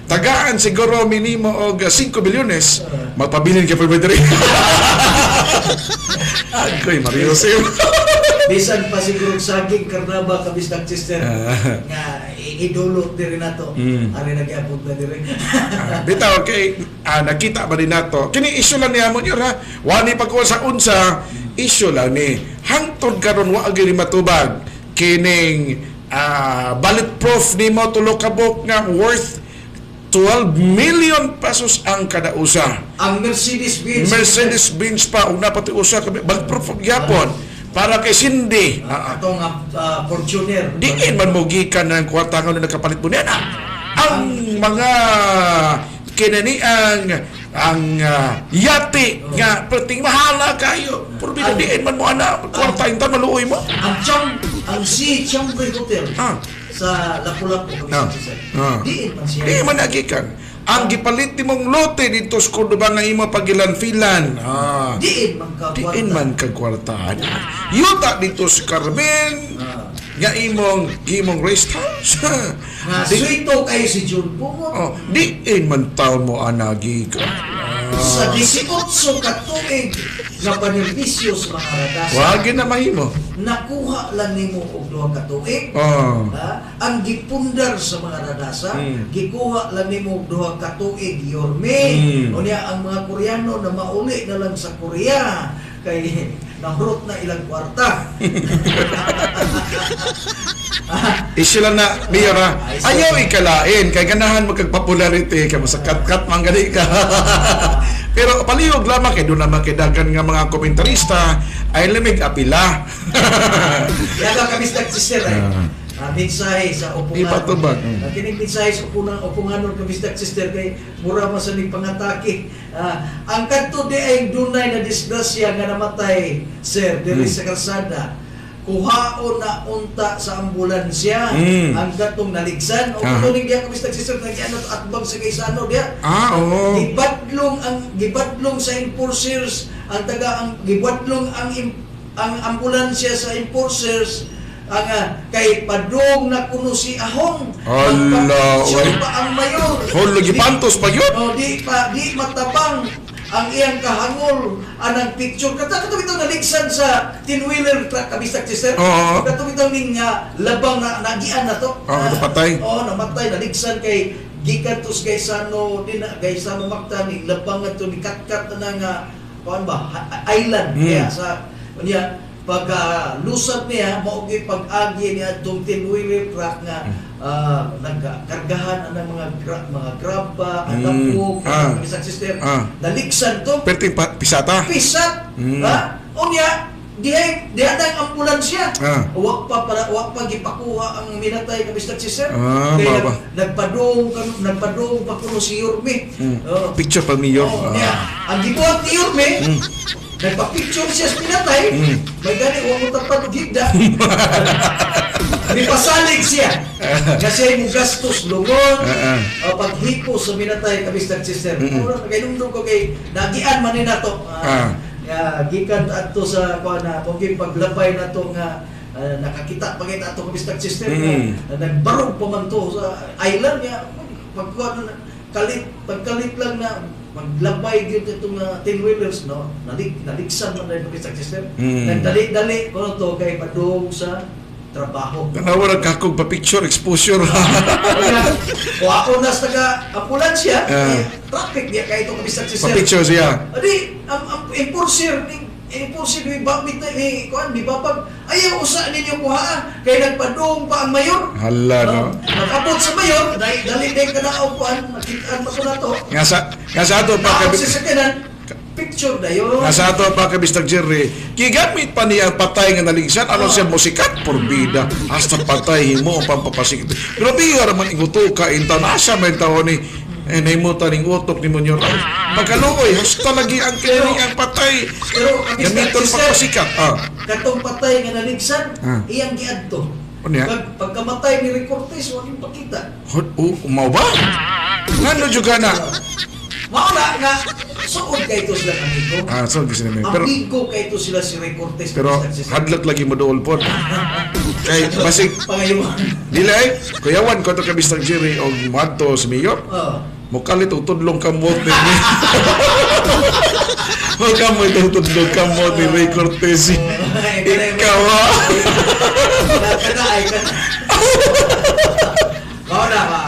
tagaan siguro minimo og 5 bilyones magpabilin kay Pwede. Agoy Mario Sim. Bisan pa siguro saging karnaba kabis nag-sister nga idulot diri nato. Ari nag-iabot na diri. Bitaw kay nakita ba din nato. Kini issue lang niya mo yun ha. Wani pag sa unsa issue lang ni hangtod karon wa gyud matubag kining bulletproof nimo tulo ka book nga worth 12 million pesos ang kada usa. Ang Mercedes-Benz pa ug napati usa ka bulletproof gyapon para kay Cindy. Atong Fortuner. Diin man mo gikan ng kwarta nga nakapalit mo niya na. Ang mga kinani ang yate nga perting mahala kayo. Pero diin man mo ana kwarta inta maluoy mo. Ang si Chambre Hotel sa Lapu-Lapu diin man siya. Diin man nagikan. Ang gipalit mong lote dito sa Cordoba nga imo pagilan-filan. Diin man kagkwartahan. Yuta dito sa Carmen. Nga imong rest house. Suito kayo si John Pungo. Diin man tao mo anagi ka. Sa 18 ka tuig nga panerbisyo sa mga radasa. Wagi na mahimo. Nakuha lang nimo og 2 ka tuig. Ang gipundar sa mga radasa, gikuha lang nimo og 2 ka tuig yorme. Unya ang mga Koreano na mauli na lang sa Korea kay nahurot na ilang kwarta. Isyo lang na, Mayor ha. Ayaw ikalain, kay ganahan magkagpopularity, kay masakat-kat manggali ka. Pero palihog lamang, kay doon naman kidagan nga mga komentarista, ay lamig apila. Yaga kami nag-sister mensahe sa upungan. Ipatubag. Kining mensahe sa upunganon kami nag-sister kay mura masanig pangatake. Ang kadto di ay dunay na disgrasya nga namatay, sir, diri sa kalsada. Kuhaon na unta sa ambulansya ang gatong naligsan o kuning diya kami nag-sister nagyan at atbang sa kaysano diya. Gibadlong sa enforcers ang gibadlong ang ambulansya sa enforcers kay padung na kuno si Ahong. Allah, pa ang mayor. Holo gipantos pa yun. Di matabang ang iyang kahangol anang picture katong ito naligsan sa tin-wheeler truck kabis sister. Katong ito ning labang na nagian na to. Napatay. Namatay naligsan kay gikan tos Gaisano Mactan ning labang ato ni katkat na nga kuan ba island kaya sa niya pag lusat niya maugi pag-agi niya atong tin-wheeler truck nga nagkargahan ang mga grab pa ang tapok isang sister naligsan to perting pisat unya dihay ang ambulansya wag pa gipakuha ang minatay nga bisag sister kaya nagpadong pa kuno si Yorme picture pa ni Yorme ang gibuhat ni Yorme nagpa-picture siya sa pinatay, may gani, huwag mo tapad gigda. May pasalig siya. Kasi yung gastos, lungon, paghipo sa minatay, kabis sister. Nagayunong ko kay, nagian man na to. Gikan ato sa, kung paglabay na to nga, nakakita pagay na to kabis sister. Nagbarog pa man to sa island niya. Pagkalit lang na, maglabay dito itong 10-wheelers, no? Naligsan man rin kabis sister. Nagdali-dali ko to kay padung sa trabaho. Nawala kakog pa picture exposure. O ako na sa taga-ambulansya, traffic niya kay itong kabis sister. Pa picture siya. Adi, ang enforcer ni Babit na di babag ayaw usa ninyo kuha kay nagpadung pa ang mayor. Hala no. Nagabot sa mayor, dali ka na upuan, nakitaan pa ko na to. Nga sa ato pa kabis picture na yun. Nga sa ato pa kabis Jerry, gigamit pa niya patay nga naligsan ano siya musikat porbida hasta patay himo pampapasikit. Pero biya man iguto ka inta nasa may tao ni naimutan ng utok ni Monyor. Pagkaluoy, hasta lagi ang kini ang patay. Pero gamiton pa pasikat. Katong patay nga naligsan, iyang giadto. Pagkamatay ni Recortes, wag yung pakita. Mau ba? Ngano juga na? Mauna nga, Suod kay ito sila amigo. So di sila pero Amigo kay ito sila si Ray Cortez. hadlok lagi mo dool po. Kay basig Pangayuan. dili ay kuyawan ko to kay Mr. Jerry og madto si Mayor. Mukalit og tudlong kamot ni. Mo itong tudlong kamot ni Ray Cortez. Ikaw ha. Ay ka. Kau na ba?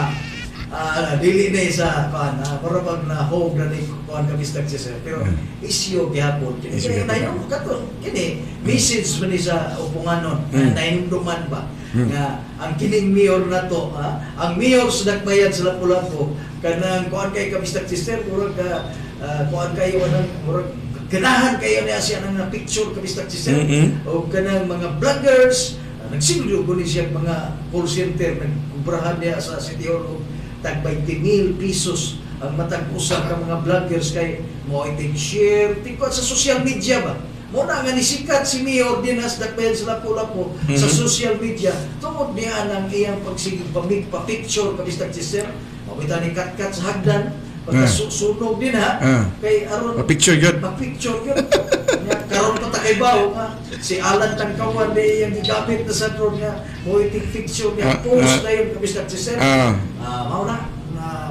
Dili na isa kuan para pag na home na ni kuan kami sir pero isyo gyapon kini nayon katon kini message man ni sa upunganon nainumduman ba nga ang kining mayor na to ang mayor sa Dakbayan sa Lapu-Lapu kanang kuan kay kami sister murag kuan kayo nang murag ganahan kayo niya siya nang picture kami sister o kanang mga vloggers nagsiglo ko ni siya mga call center nagkubrahan niya sa City Hall tag 20,000 pesos ang matag-usa ka mga vloggers kay mo iting share tingkot sa social media ba mo na nga nisikat si Mayor din as Dakbayan sa Lapu-Lapu sa social media tungod niya ang iyang pagsigig pa-picture kabis tag-sister mabita ni kat-kat sa hagdan pagkasunog din kay aron picture yun karon pa ta kay bawo nga si Alan Tangkawan di yang gigamit na sa drone niya mo iting picture niya post na yun kabis tag-sister mao na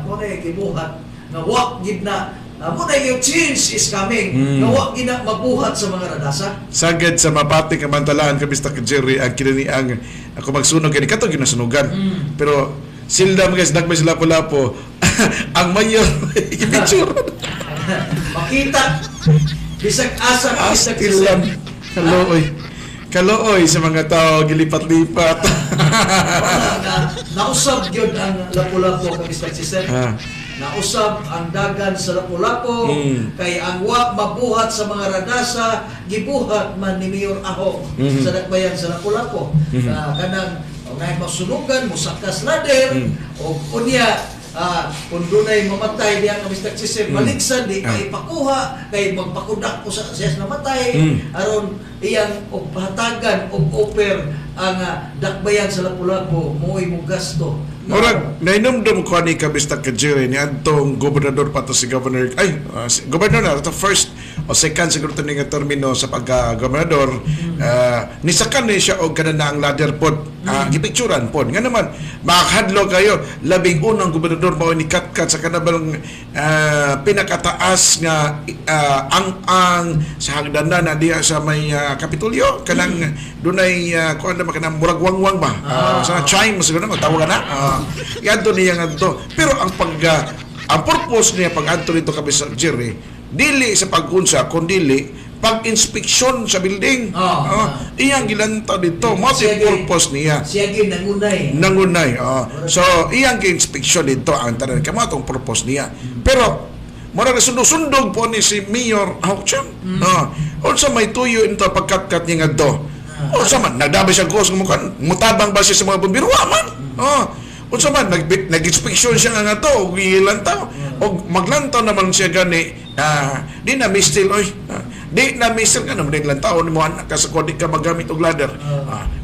mo na yung gibuhat na wak gid na mo na yung change is coming na wak gid na mabuhat sa mga radasa sagad sa mapati ka mantalaan kabis ta Jerry ang kinani ang ako magsunog kini kato ginasunugan pero silda mga Dakbayan sa Lapu-Lapu ang mayor i-picture makita bisag asa astilan kalooy sa mga tao gilipat-lipat nausab gyud ang Lapu-Lapu kabis tag-sister nausab ang dagan sa Lapu-Lapu kay ang wa mabuhat sa mga radasa gibuhat man ni Mayor Aho sa Dakbayan sa Lapu-Lapu kanang nay masunugan musakas lader o unya kung dunay mamatay diya kabis tag-sister maligsan di kay pakuha kay magpakudak po sa siya namatay aron iyang hatagan og offer ang Dakbayan sa Lapu-Lapu mo'y mo gasto Murag, nainumdum ko ni kabis ta Jerry ni antong gobernador pa to si governor si governor na to first o second siguro to nga termino sa pagka-gobernador nisakan ni siya og kana na ang ladder pod gipicturan pod nga naman makahadlo kayo labing unang gobernador mao ni katkat sa kanabang pinakataas nga ang sa hagdanan na diha sa may Kapitolyo kanang dunay kuan na kanang murag wangwang ba sa chime siguro na tawag na yanto niya nga to pero ang ang purpose niya pag anto nito kabis Jerry dili sa pag-unsa kundi pag-inspeksyon sa building iyang gilantaw dito mo si purpose niya siya gyud nangunay so iyang gi-inspeksyon dito ang tanan kamo atong purpose niya pero mura na sundog po ni si Mayor Hawkchan unsa may tuyo into pagkatkat niya nga do unsa man nagdabay siya kos mutabang ba siya sa mga bumbirwa man unsa man nag-inspeksyon siya nga to gilantaw og maglantaw naman siya gani di na mistil di na mistil ka naman lantaw ni mo anak ka sa kodi ka magamit og ladder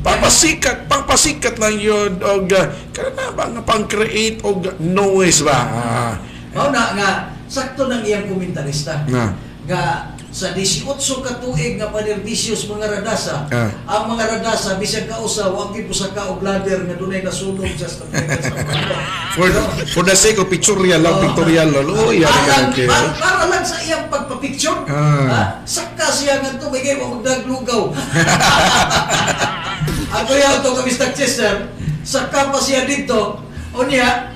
pangpasikat lang yun og kana ba nga pang-create og noise ba mao na nga sakto nang iyang komentarista nga sa 18 ka tuig nga panerbisios mga radasa ang mga radasa bisag kausa wa gyud sa ka og ladder nga dunay nasunog just for the sake of pictorial para lang sa iyang pagpa-picture sakka siya nga to bigay mo magdaglugaw ako yaw to kabis tag-sister sakka pa siya dito unya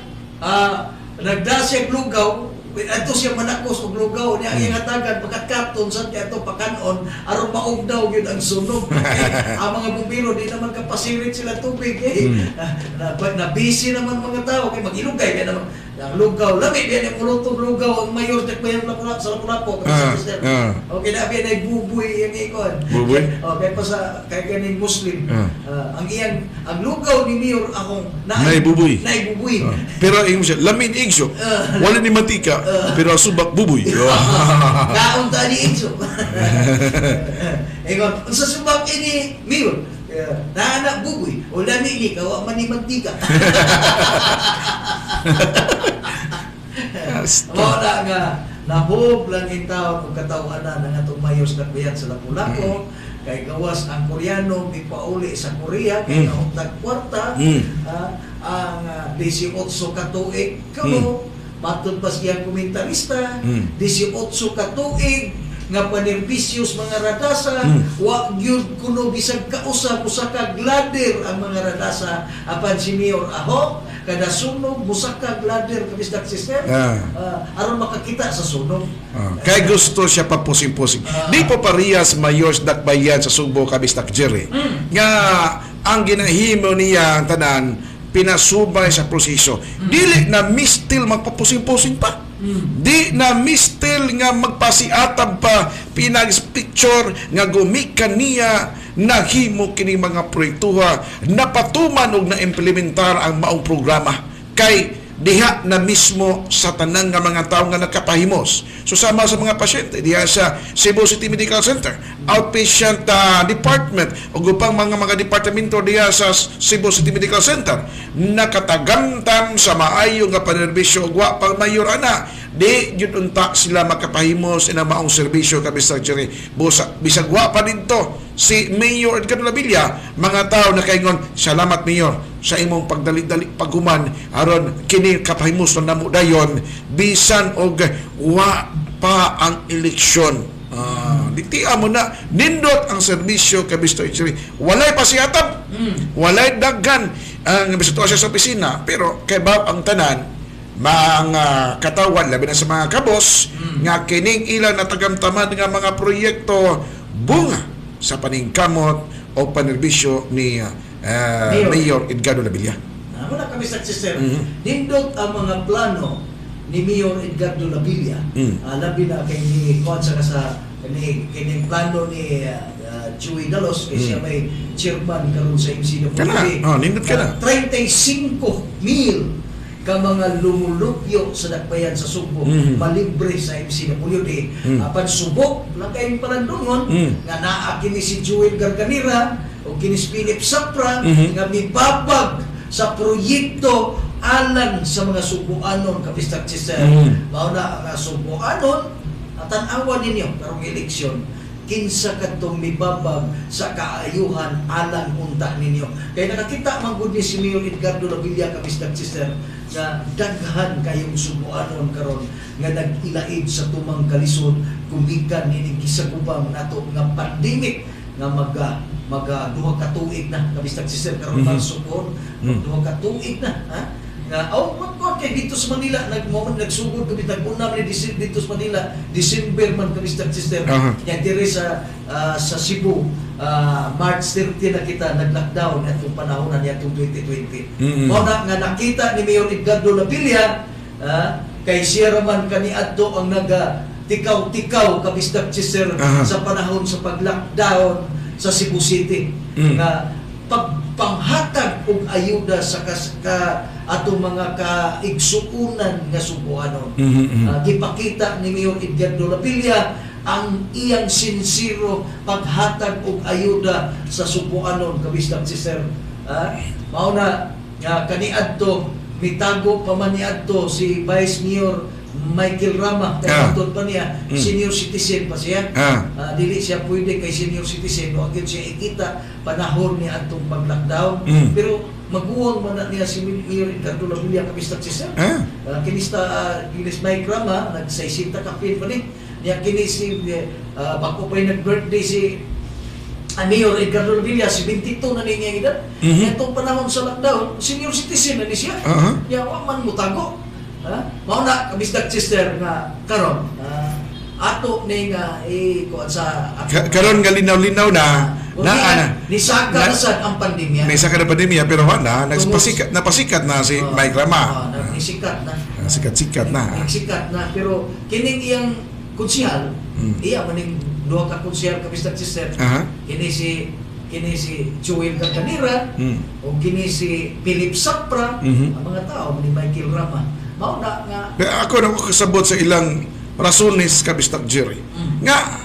nagda siya glugaw ato siya manakos og lugaw niya ang hatagan pagkat-kapton sa ato pakanon aron maog daw gyud ang sunog ang mga bumbiro di naman kapasirit sila tubig na busy naman mga tao kay magilugay kay naman ang lugaw lami biyan ang ulutong lugaw ang mayor Dakbayan sa Lapu-Lapu okay na biyan ay bubuy ang ikon okay pa sa kay kaning Muslim ang lugaw ni Mayor akong nay bubuy pero imo siya lamin igso wala ni matika pero subak bubuy kaon ta ni igso ikon unsa subak ini Mayor na bubuy o lami ni kawa man ni mantika Mao na nga nahog lang in taon og katawanan ng atong mayos dakbayan sa Lapu-Lapu. Kay gawas ang Koreano ipauli sa Korea kay nahuntag kwarta ang 18 ka tuig kamo matud pa siya komentarista 18 ka tuig nga panerbisyos mga radasa wa gyud kuno bisag kausa ka glider ang mga radasa apan si Mayor Aho kada sunog musaka glider kabisdak system aron makakita sa sunog kay gusto siya papusing-pusing. Di po parehas mayos dakbayan sa Subo kabistak Jerry nga ang ginahimo niya ang tanan pinasubay sa proseso dili na mistil magpapusing-pusing pa. Di na mistil nga magpasiatab pa pinag-picture nga gumikan niya nahimo kini mga proyektuha napatuman og na-implementar ang maong programa kay diha na mismo sa tanang nga mga tao nga nakapahimos. Susama sa mga pasyente diha sa Cebu City Medical Center, outpatient department ug upang mga departamento diha sa Cebu City Medical Center nakatagamtam sa maayo nga panerbisyo ug wa pang mayor ana di jud unta sila makapahimos ina maong serbisyo kabisag Jerry bisag wa pa didto si Mayor Edgardo Labilla mga tao na kaingon salamat Mayor sa imong pagdali-dali paghuman aron kini kapahimos na namo dayon bisan og wa pa ang eleksyon. Ditiya mo na nindot ang serbisyo kabisto Jerry walay pasiatab walay daghan ang sitwasyon sa opisina pero kay bab ang tanan mga katawan labi na sa mga kabos nga kining ilang natagamtaman nga mga proyekto bunga sa paningkamot o panerbisyo ni Mayor Edgardo Labilla. Wala kami sa sister. Nindot ang mga plano ni Mayor Edgardo Labilla. Labi na kay ni Konsa sa kining plano ni Chewy Dalos kasi siya may chairman karon sa MCWD. Nindot ka na. 35,000 ka mga lumulupyo sa dakbayan sa Subo malibre sa MCWD apan subok lang kayong panandungon nga naa kini si Joel Garganira o kini si Philip Sapra nga mibabag sa proyekto alang sa mga Subuanon kabistak sister mao na nga Subuanon tan-awan ninyo karong eleksyon kinsa kadtong mibabag sa kaayuhan alang unta ninyo. Kaya nakakita man gud ni si Mayor Edgardo Labilla kabisdak sister nga daghan kayong Subuanon karon nga nag-ilaid sa tumang kalisod gumikan ining gisagubang nato nga pandemic nga maga duha ka tuig na kabisdak sister karon Marso po duha ka tuig na nga kay dito sa Manila nagsugod kami tag-una ni dito sa Manila December man kami sister yan dire sa Cebu March 30 na kita nag-lockdown atong panahonan atong 2020 mao na nga nakita ni Mayor Edgardo Labilla kay siya raman kaniadto ang tikaw-tikaw kabisdak sister sa panahon sa pag-lockdown sa Cebu City nga pagpanghatag og ayuda sa atong mga kaigsuunan nga Subuanon. Gipakita ni Mayor Edgardo Labilla ang iyang sinsiro paghatag og ayuda sa Subuanon kabisdak sister. Mao na kaniadto mitago pa man niadto si Vice Mayor Michael Rama kay pa niya senior citizen pa siya dili siya pwede kay senior citizen o agad siya ikita panahon niya atong pag-lockdown pero maguwang man na niya si Mayor Edgardo Labilla kabistak siya kinis Mike Rama nagsaysita kapin pa niya kini si bako pa'y nag-birthday si Mayor Edgardo Labilla si 22 na niya edad itong panahon sa lockdown senior citizen na ni siya yawa man mutago mao na kabisdak sister nga karon ato ni nga kuan sa karon nga linaw-linaw na nisaka na sad ang pandemya nisaka na pandemya pero wala napasikat na si Mike Rama nisikat na sikat na pero kining iyang konsehal iya maning duha ka konsehal kabisdak sister kini si Joel Garganira o kini si Philip Sapra ang mga tao ni Michael Rama mao na nga ako na ko kasabot sa ilang rasones kabistak Jerry nga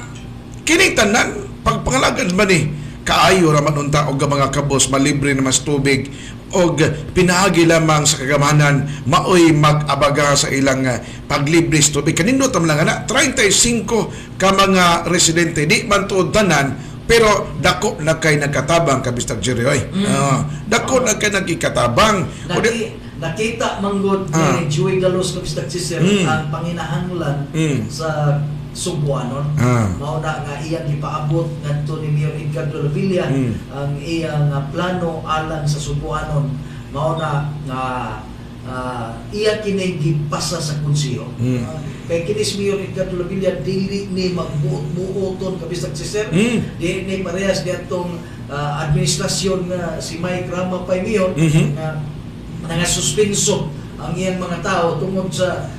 kining tanan pagpangalagan ba ni kaayo raman unta og mga kabos malibre na mas tubig og pinaagi lamang sa kagamanan maoy mag-abaga sa ilang paglibre sa tubig. Kanindot tam lang ana 35 ka mga residente di man tuod tanan pero dako na kay nagkatabang kabistag Jerry oy. Dako na kay nagikatabang. Nakita manggod ni Joey Galos kabistag sister ang panginahanglan sa Subuanon. Mao na nga iyang gipaabot ngadto ni Mayor Edgardo Lavilla ang iyang plano alang sa Subuanon. Mao na nga iya kini gipasa sa konseho. Kay kini si Mayor Edgardo Lavilla dili ni magbuot-buoton kabistag sister. Di ni parehas diatong administrasyon nga si Mike Rama pay Mayor nga suspenso ang iyang mga tao tungod sa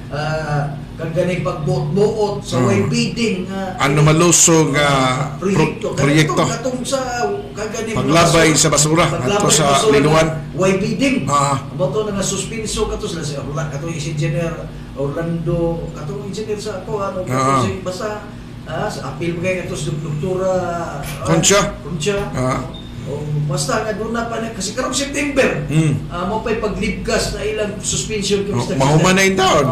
kaganing pagbuot-buot sa way bidding ano malusog proyekto katong sa kaganing paglabay sa basura ato sa linuwan way bidding moto nga suspenso kato sila si katong engineer Orlando katong engineer sa ako basta sa apil kay kato sa doktora Concha basta nga doon na pa kasi karong September mo pa'y paglibgas na ilang suspension mahuman na yung taon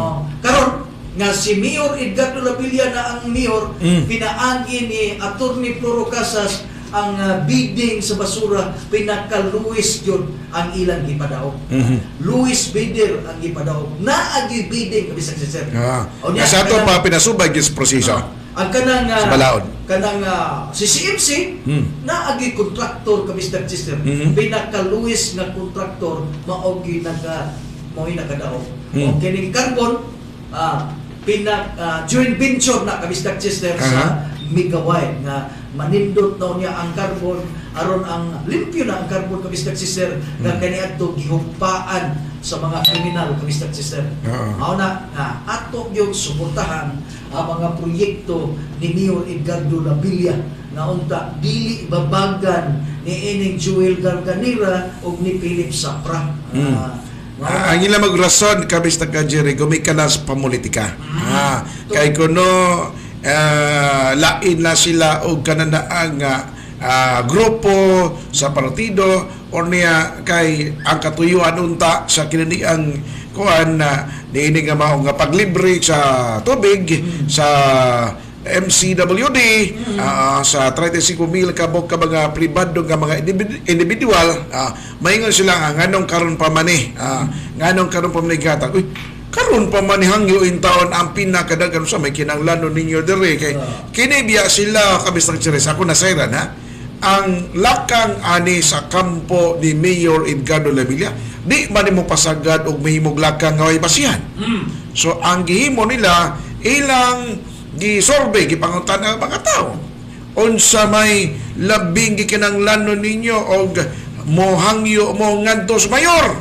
karon nga si Mayor Edgardo Lavilla na ang mayor pinaangin ni Attorney Floro Casas ang bidding sa basura pinaka Luis yun ang ilang gipadaog. Luis Bider ang gipadaog na agi bidding kabisag si sir sa ato pa pinasubay yung proseso ang kanang sa balaod kanang si CMC na agi kontraktor kabisag si sir pinaka Luis nga kontraktor maogi nakadaog o kining carbon joint venture na kabisdag sister sa Migaway nga manindot daw niya ang carbon aron ang limpyo na ang carbon kabisdag sister nga kaniadto gihumpaan sa mga kriminal kabisdag sister. Mao na ato yung suportahan ang mga proyekto ni Mayor Edgardo Lavilla na unta dili babagan ni ining Joel Garganira o ni Philip Sapra. Ang ilang magrason kabistag ka Jerry gumikalas pamulitika kay kuno lain na sila og kananaang grupo sa partido or niya kay ang katuyuan unta sa kinaniang kuan niini nga mao nga paglibre sa tubig sa MCWD sa 35,000 kabok ka mga pribado nga mga individual maingon sila nganong karon pa maneh nganong karon pa maneh gatag karon pa manihangyo in taon ang pinakadagan sa may kinanglanon ninyo dire kay kini biya sila kabistang Ceres ako nasayran ang lakang ani sa kampo ni Mayor Edgardo Lavilla di man mo pasagad og mahimog lakang nga way basihan so ang gihimo nila ilang gi-survey gipangutan ang mga tao unsa may labing gikinanglanon ninyo og mohangyo mo ngadto sa mayor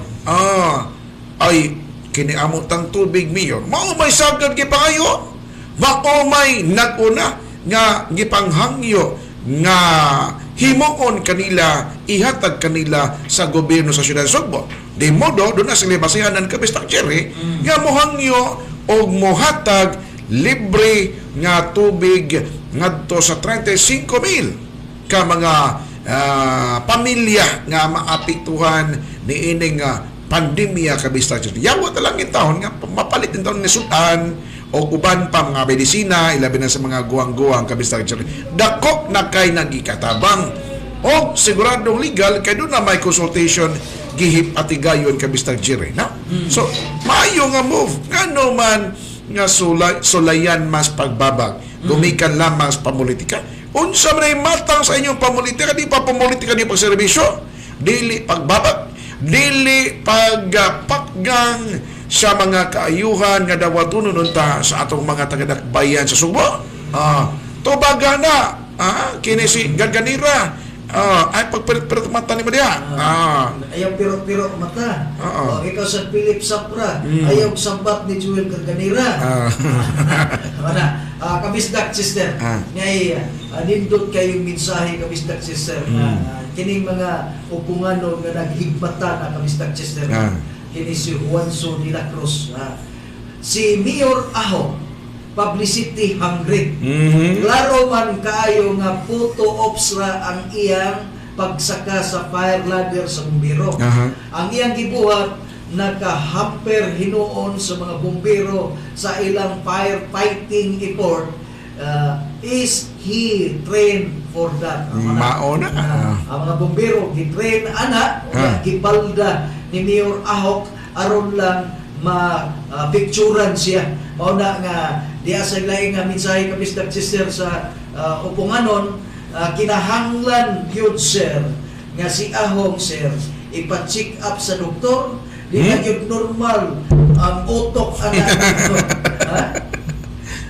ay kiniamot ang tubig mayor mao may sagad gipangayo mao may naguna nga gipanghangyo nga himokon kanila ihatag kanila sa gobyerno sa siyudad Sugbo di modo doon na sila basihanan kabistang Jerry nga mohangyo og mohatag libre nga tubig ngadto sa 35,000 ka mga pamilya nga maapektuhan ni ining pandemya kabista. Yawa talang intawon nga mapalit din taon ni Sultan o uban pa mga medisina ilabi na sa mga guwang-guwang kabista. Dako na kay nagikatabang o siguradong legal kay doon na may consultation gihip atigayon kabista Jerry so maayo nga move ngano man nga sulayan mas pagbabag gumikan lamang sa pamulitika unsa man matang sa inyong pamulitika di pa pamulitika ni pagserbisyo dili pagbabag dili pagpakgang sa mga kaayuhan nga dawatunon unta sa atong mga taga-dakbayan sa Subo tubaga na kini si Garganira ay pagpirit-pirit mata ni Madia ayaw piro-piro mata ikaw sa Philip Sapra ayaw sambat ni Joel Garganira kabisdak sister ngay nindot kayong mensahe kabisdak sister kining mga upungano nga naghigmata na kabisdak sister kini si Juanso de la Cruz si Mayor Aho publicity hungry. Mhm. Klaro man kaayo nga photo ops ra ang iyang pagsaka sa fire ladder sa bumbero. Aha. Ang iyang gibuhat nakahamper hinuon sa mga bumbero sa ilang firefighting effort. Is he trained for that? Mauna. Ang mga bumbero gitrain ana gibalda ni Mayor Ahok aron lang ma-picturean siya. Mauna nga diya sa laing nga mensahe kapis sister sa upunganon, kinahanglan yun sir nga si Ahong sir ipa-check up sa doktor, di na yun normal ang utok ana dito.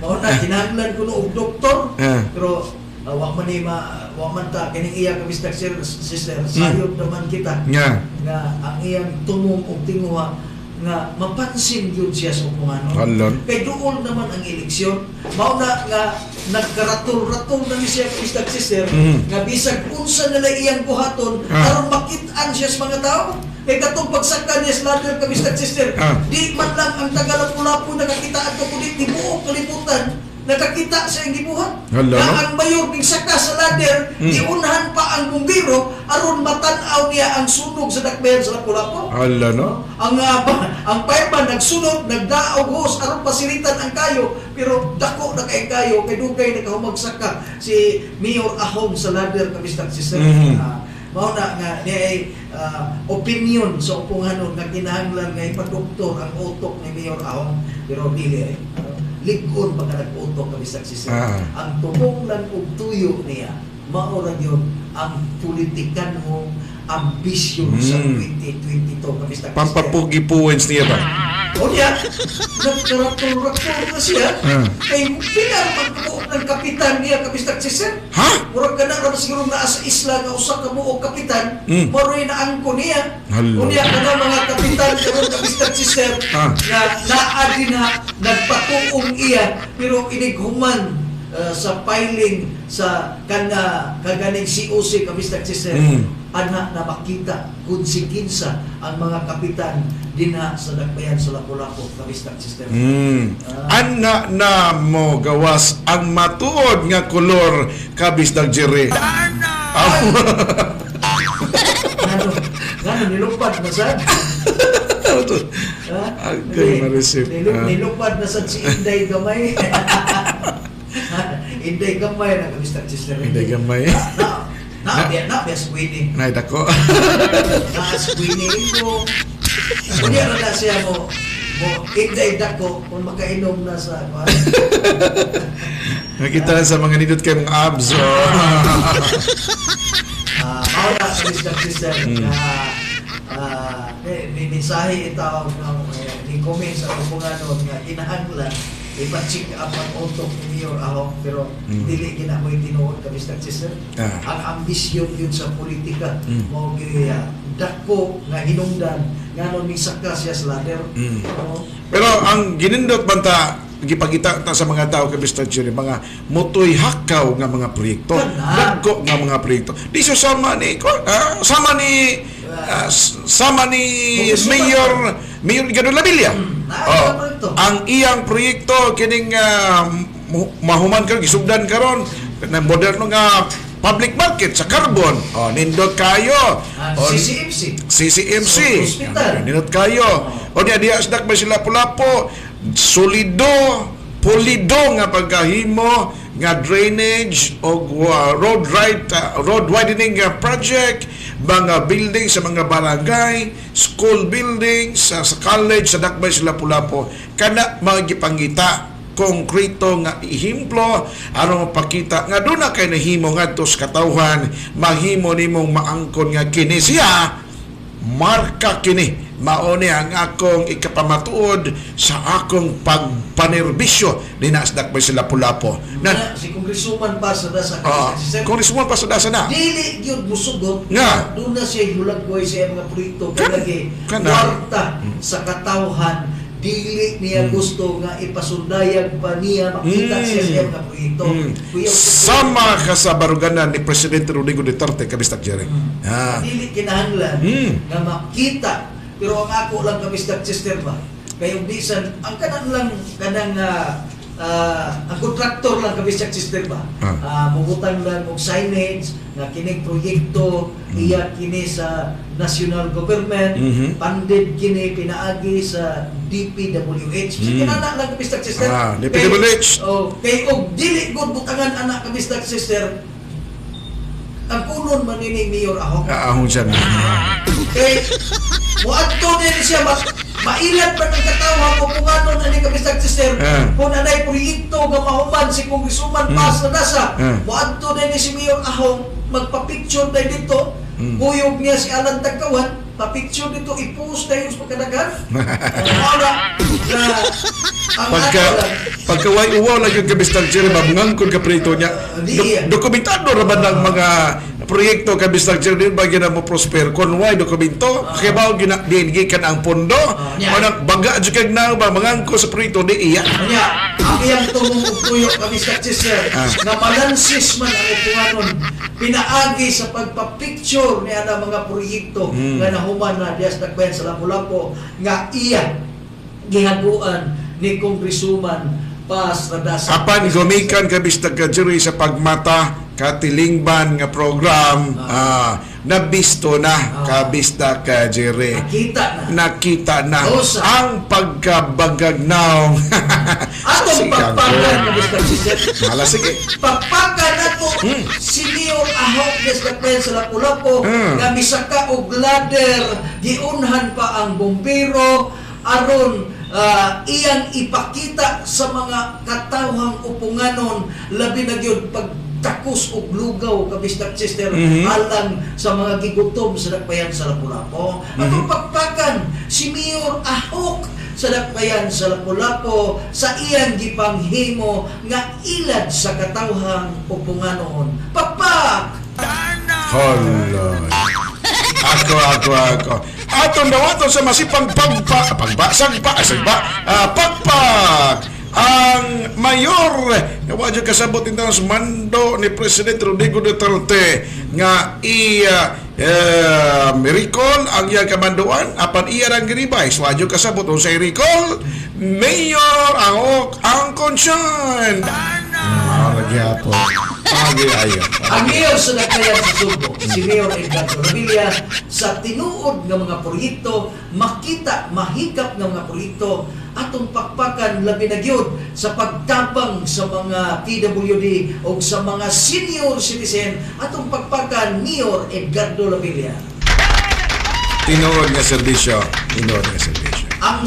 Mauna kinahanglan ko og doktor, pero wa man ta kining iya kapis sister sayop naman kita Nga. nga ang iyang tumong og tinguha nga mapansin yun siya sa upunganon. Alon. Kay doon naman ang eleksyon. Mauna nga nagkaratul-ratul na ni siya Mr. Sister nga bisag unsa nila iyang buhaton aron makitaan siya sa mga tao. Kay katong pagsaka niya sa ladder ka Mr. Sister, di man lang ang Tagalapu-Lapu nakakita ato kundi tibuok kalibutan nakakita sa iyang gibuhat. Hala, Na no? ang mayor gigsaka sa ladder, iunahan pa ang bumbiro aron matan-aw niya ang sunog sa dakbayan sa Lapu-Lapu. Ala, no? Ang fireman nagsunod, nagdaog hos aron pasilitan ang kayo, pero dako na kay kayo kay dugay nakahumagsaka si Mayor Ahong sa ladder ka Mr. Sister. Mao na nga niya ay opinion sa upunganon nga kinahanglan nga ipadoktor ang utok ni Mayor Ahong, pero dili ay ligon pagka nag-utok ka Mr. Sister. Ang tumong lang og tuyo niya mao ra yun ang politikan mo ambisyon sa 2022 ka Mr. Sister. Pampapugi-puwens niya ba? O niya, nagkaratul-ratul na siya. Kay pilar magbuok ng kapitan niya, Kapistag Sister. Ha? Murag ka na naman siguro na sa isla nga usa ka buok kapitan, maroy na angko niya. Hala. O niya ka na mga kapitan karon Kapistag Sister, na naadi na nagpatuong iya, pero inighuman sa filing sa kaganing COC Kapistag Sister. Ana na makita konsekensa ang mga kapitan dinha sa dakbayan sa Lapu-Lapu Kapistag Sister. Ana na mo gawas ang matuod nga kolor kabisdag jere. Ngano nilupad na sad? Agay ma-receive. Nilupad na sad si Inday Gamay. Inday Gamay na Kapistag Sister. Inday Gamay. Na Sweeney. Nay dako. Na Sweeney ko. Kunya na siya mo Inday dako kung makainom na sa Nakita sa mga nindot kay mga abs. Maura Kapistag Sister na may mensahe itaw ng ni comment sa upunganon nga kinahanglan ipa-check up ang utok ni Mayor Ahok, pero dili ginamoy tinuod Kapistag Sister. Ang ambisyon yun sa politika mo dako nga hinungdan ngano ni saka siya sa ladder. Pero ang ginindot banta gipakita ta sa mga tao Kapistag Sister mga mutoy hakaw nga mga proyekto, dagko nga mga proyekto. Di siya sama ni Mayor Gadon Labilla. Ang iyang proyekto kining mahuman karon gisugdan karon na moderno nga public market sa carbon. Nindot kayo. CCMC. Nindot kayo. Diya sa dakbay sila Lapu-Lapu solido pulido nga pagkahimo nga drainage o road widening project, mga building sa mga barangay, school buildings sa college sa dakbay sa Lapu-Lapu kana magipangita konkreto nga ihimplo aron mapakita nga doon na kay nahimo ngadto sa katawhan mahimo nimong maangkon nga kini siya marka kini mauni ang akong ikapamatuod sa akong pagpanerbisyo dinha sa dakbay sa Lapu-Lapu. Si Congresswoman pa sa dasa Congresswoman pa sa dasa na. Dili gyud musugot nga doon na siya hulaggoy sa mga proyekto kanagi kwarta sa katawhan. Dili niya gusto nga ipasundayag pa niya makita siya sa mga proyekto. Sama ka sa baruganan ni Presidente Rodrigo Duterte Kapistag Jere. Dili kinahanglan nga makita. Pero ang ako lang Kapistag Sister ba, kayong bisan ang kanang ang kontraktor lang kabisag system ba. Mubutang lang og signage nga kining proyekto iya kini sa national government, funded kini pinaagi sa DPWH. Sige na lang kabisag system. DPWH. Kay og dili gud butangan anak kabisag system. Ang kulon man ni Mayor Ahok. Ahon siya na. Kay muadto din siya mailan pa ng katawang o kung ano na ni kabisag sister kung nanay proyekto nga mahuman si Congresswoman Paz na nasa muadto din ni si Mayor Ahong magpa-picture tayo dito buyog niya si Alan Tagkawan pa-picture dito i-post tayo sa pagkadagan pagka uwaw lang yung kabistag siya mabungangkod ka prito niya dokumentado naman ng mga proyekto kabistag siya din ba gina mo prosper kung why dokumento kaya ba ginagi ka na ang pondo baga dyan kag na ba mangangko sa proyekto di iya ang iyang tumungtuyo kabistag siya na malansis man ang upunganon pinaagi sa pagpa-picture niya ng mga proyekto nga nahuman na dias nagbayan sa Lapu-Lapu nga iya gihaguan ni Congresswoman Paz Radasa. Apan gumikan kabistag ka jury sa pagmata katilingban nga program nabisto na kabista ka jury. Nakita na ang pagkabagagnaw. Atong pagpakan kabistag sister. Hala sige. Pagpakan ato si Mayor Ahok des nagbayan sa Lapu-Lapu nga misaka og ladder giunhan pa ang bombero aron iyang ipakita sa mga katawhang upunganon labi na gyud pagtakos og lugaw kabistak sister alang sa mga gigutom sa dakbayan sa Lapu-Lapu. Atong pagpakan si Mayor Ahok sa dakbayan sa Lapu-Lapu sa iyang gipanghimo nga ilad sa katawhang upunganon. Pagpak! Hala. Ako. Atong dawaton sa masipang pagpak ang mayor nga wadyo kasabot nito sa mando ni Presidente Rodrigo Duterte nga recall ang iya kamanduan apan iya rang giribay wadyo kasabot sa recall Mayor Ahok ang konsyan lagi apo ang mayor sa Dakbayan sa Subo, si Mayor Edgardo Revilla, sa tinuod ng mga proyekto, mahigap ng mga proyekto, atong pakpakan labi na gyud sa pagtabang sa mga PWD o sa mga senior citizen, atong pakpakan Mayor Edgardo Revilla. Tinuod nga serbisyo. Ang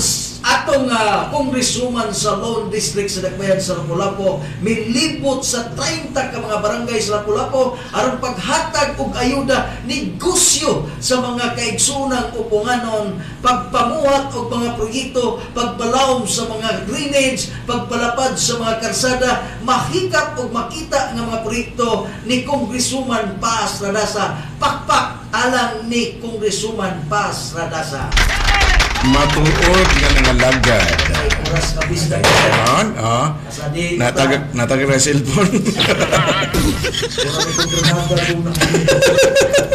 atong congresswoman sa Lone District sa Dakbayan sa Lapu-Lapu milibot sa 30 ka mga barangay sa Lapu-Lapu aron paghatag og ayuda negosyo sa mga kaigsunang upunganon, pagpamuhat og mga proyekto, pagbalawom sa mga drainage, pagpalapad sa mga karsada, mahikap og makita nga mga proyekto ni Congresswoman Paz Radasa. Pakpak alang ni Congresswoman Paz Radasa. Matuod nga nangalagad. Oras kabisda. Natagag na cellphone.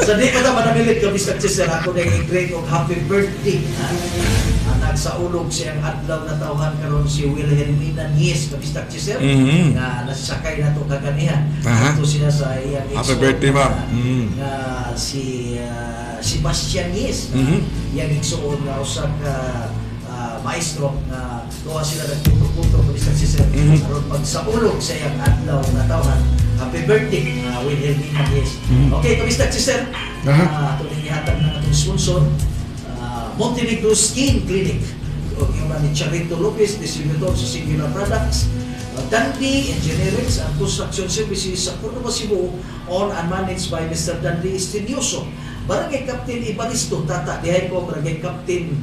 Sa di pa na manamilit kabisda siya ako na i-great og happy birthday. Nagsaulog siyang adlaw na tawhan karon si Wilhelmina Nies kabisda siya na nasakay na to kaganihan. Ito sila sa iyang happy birthday ma'am. Si Sebastian Nies. Yang igsuon nga usa ka maestro na tuwa sila nagputo-puto kabisda siya aron pagsaulog sa iyang adlaw na tawhan. Happy birthday Wilhelmina Nies. Okay kabisda siya. Ito din ihatag ng atong sponsor Montenegro Skin Clinic o yung ni Charito Lopez, distributor sa Singular Products, Dundee Engineering and Construction Services sa Cordova, Cebu, owned and managed by Mr. Dundee Estinioso. Barangay Captain Ibaristo Tata, dihay ko Barangay Captain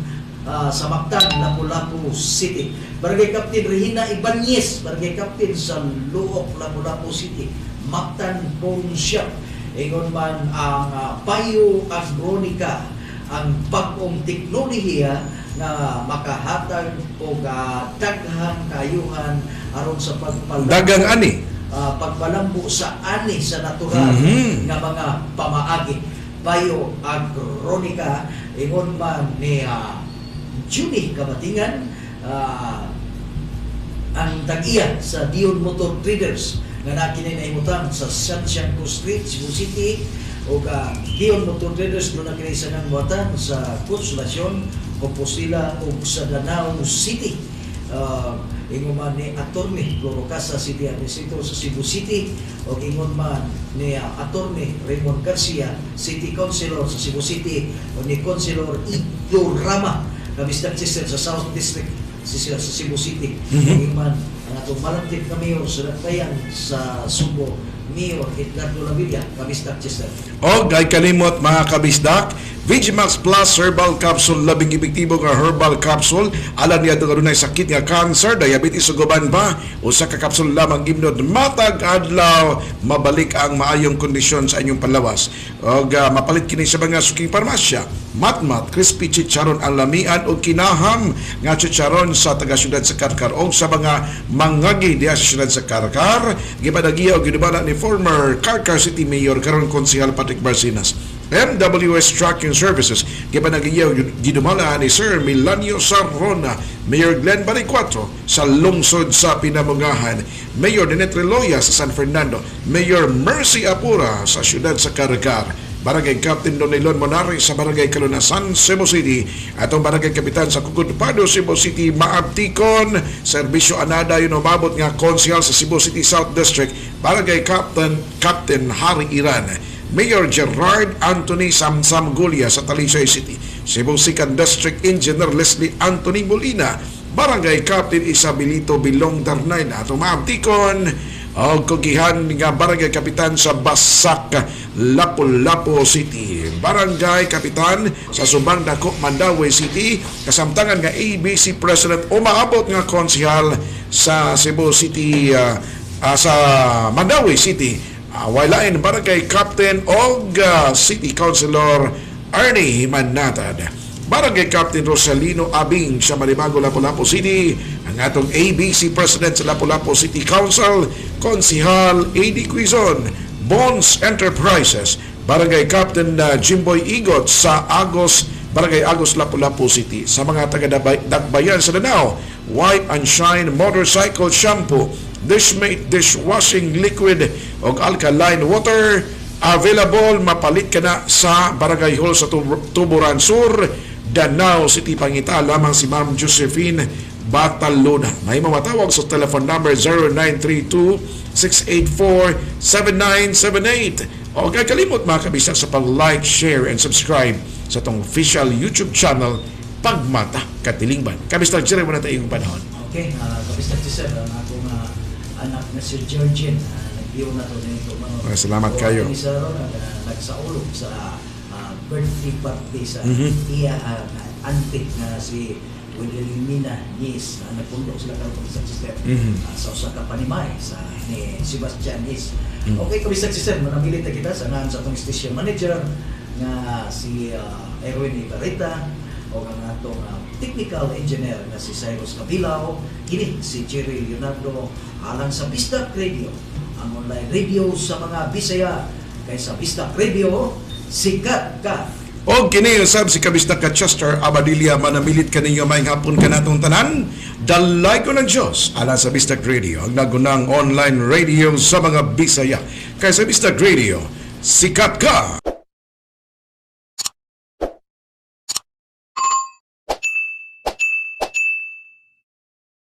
sa Mactan, Lapu-Lapu City. Barangay Captain Regina Ibanez, Barangay Captain sa Luok, Lapu-Lapu City. Mactan Pawn Shop. Ingon man ang Payo Agronica, ang bagong teknolohiya na makahatag o daghang kayuhan aron sa dagang ani pagpalambo sa ani sa natural nga mga pamaagi. Payo Agronica ingon man ni Junie Kabatingan ang ang tag-iya sa Dion Motor Traders nga nakinay na imutang sa Santiago Street, Cebu City, o Dion Motor Traders doon na kinay sa buwatan sa Consolacion, Compostela o sa Danao City. Ingon man ni Atty. Loro Casa City Administrator sa Cebu City, o ingon man ni Atty. Raymond Garcia, City Councilor sa Cebu City, o ni Councilor Igor Rama, Kabistak System sa South District sa Cebu City. Ingon man ang atong malangtip na mayor sa Lakbayan sa Subo, Mayor Edgardo Lavilla, Kabistak System. O gay kalimot mga kabisdak, Vigimax Plus Herbal Capsule, labing epektibo nga herbal capsule alam niya doon na sakit nga cancer, diabetes o guban pa, usa ka capsule lamang gimnod matag adlaw mabalik ang maayong kondisyon sa inyong panlawas. O mapalit kini sa mga suking parmasya. Matmat crispy chicharon ang lamian o kinaham nga chicharon sa taga-syudad sa Karkar o sa mga mangagi diya sa syudad sa Karkar, gipadagiya o ginubala ni former Karkar City Mayor karon Konsehal Patrick Barcinas. MWS Trucking Services, gipanagiyaw ginumala ni Sir Milanio Sarrona, Mayor Glenn Baricuato sa lungsod sa Pinamungahan, Mayor Nenet Reloya sa San Fernando, Mayor Mercy Apura sa syudad sa Karkar, Barangay Captain Donelon Monari sa Barangay Kalunasan, Cebu City, atong Barangay Kapitan sa Cugudpado, Cebu City, Maabtikon, Serbisyo Anada yun umabot nga Konsehal sa Cebu City South District, Barangay Captain Hari Iran, Mayor Gerard Anthony Samsam Gulia sa Talisay City, Cebu Second District Engineer Leslie Anthony Molina, Barangay Captain Isabelito Bilong Darnay na atong maabtikon o kugihan nga Barangay Kapitan sa Basak, Lapu-Lapu City, Barangay Kapitan sa Subang Dako, Mandaue City, kasamtangan nga ABC President umaabot nga konsehal sa Cebu City, sa Mandaue City, walain Barangay Captain og City Councilor Ernie Manatad, Barangay Captain Rosalino Abing sa Manibago, Lapu-Lapu City, ang atong ABC President sa Lapu-Lapu City Council, Konsehal AD Quizon, Bonds Enterprises, Barangay Captain Jimboy Igot sa Barangay Agos, Lapu-Lapu City, sa mga taga-Dakbayan sa Danao, White and Shine Motorcycle Shampoo, Dishmate Dishwashing Liquid o Alkaline Water, available mapalit ka na sa Barangay Hall sa Tuburan Sur, Danao City. Pangita lamang si Ma'am Josephine Batalona. May mamatawag sa telephone number 0932-684-7978. O kakalimot mga kabisag sa pag-like, share, and subscribe sa itong official YouTube channel Pagmata Katilingban. Kabisag sila mo na tayong panahon. Okay, Kabistak System, ang akong anak na si Georgian, nag-iyo na ito nito. Salamat kayo. Isa ron, nagsaulog sa birthday party sa iya antik na si Wilhelmina Nis, nagpundo sila karon Kabistak System sa usa ka panimay sa ni Sebastian Nis. Okay, Kabistak System, manamilit na kita sa ngalan sa atong station manager nga si Erwin Ibarita, o ang atong technical engineer na si Cyrus Cabilao, kini si Jerry Leonardo, alang sa Bisdak Radio, ang online radio sa mga Bisaya. Kay sa Bisdak Radio, sikat ka. O kini usab si Kabisdak ka Chester Abadilla, manamilit kaninyo may hapon ka natong tanan. Dalay ko ng Diyos alang sa Bisdak Radio, ang nagunang online radio sa mga Bisaya. Kay sa Bisdak Radio, sikat ka.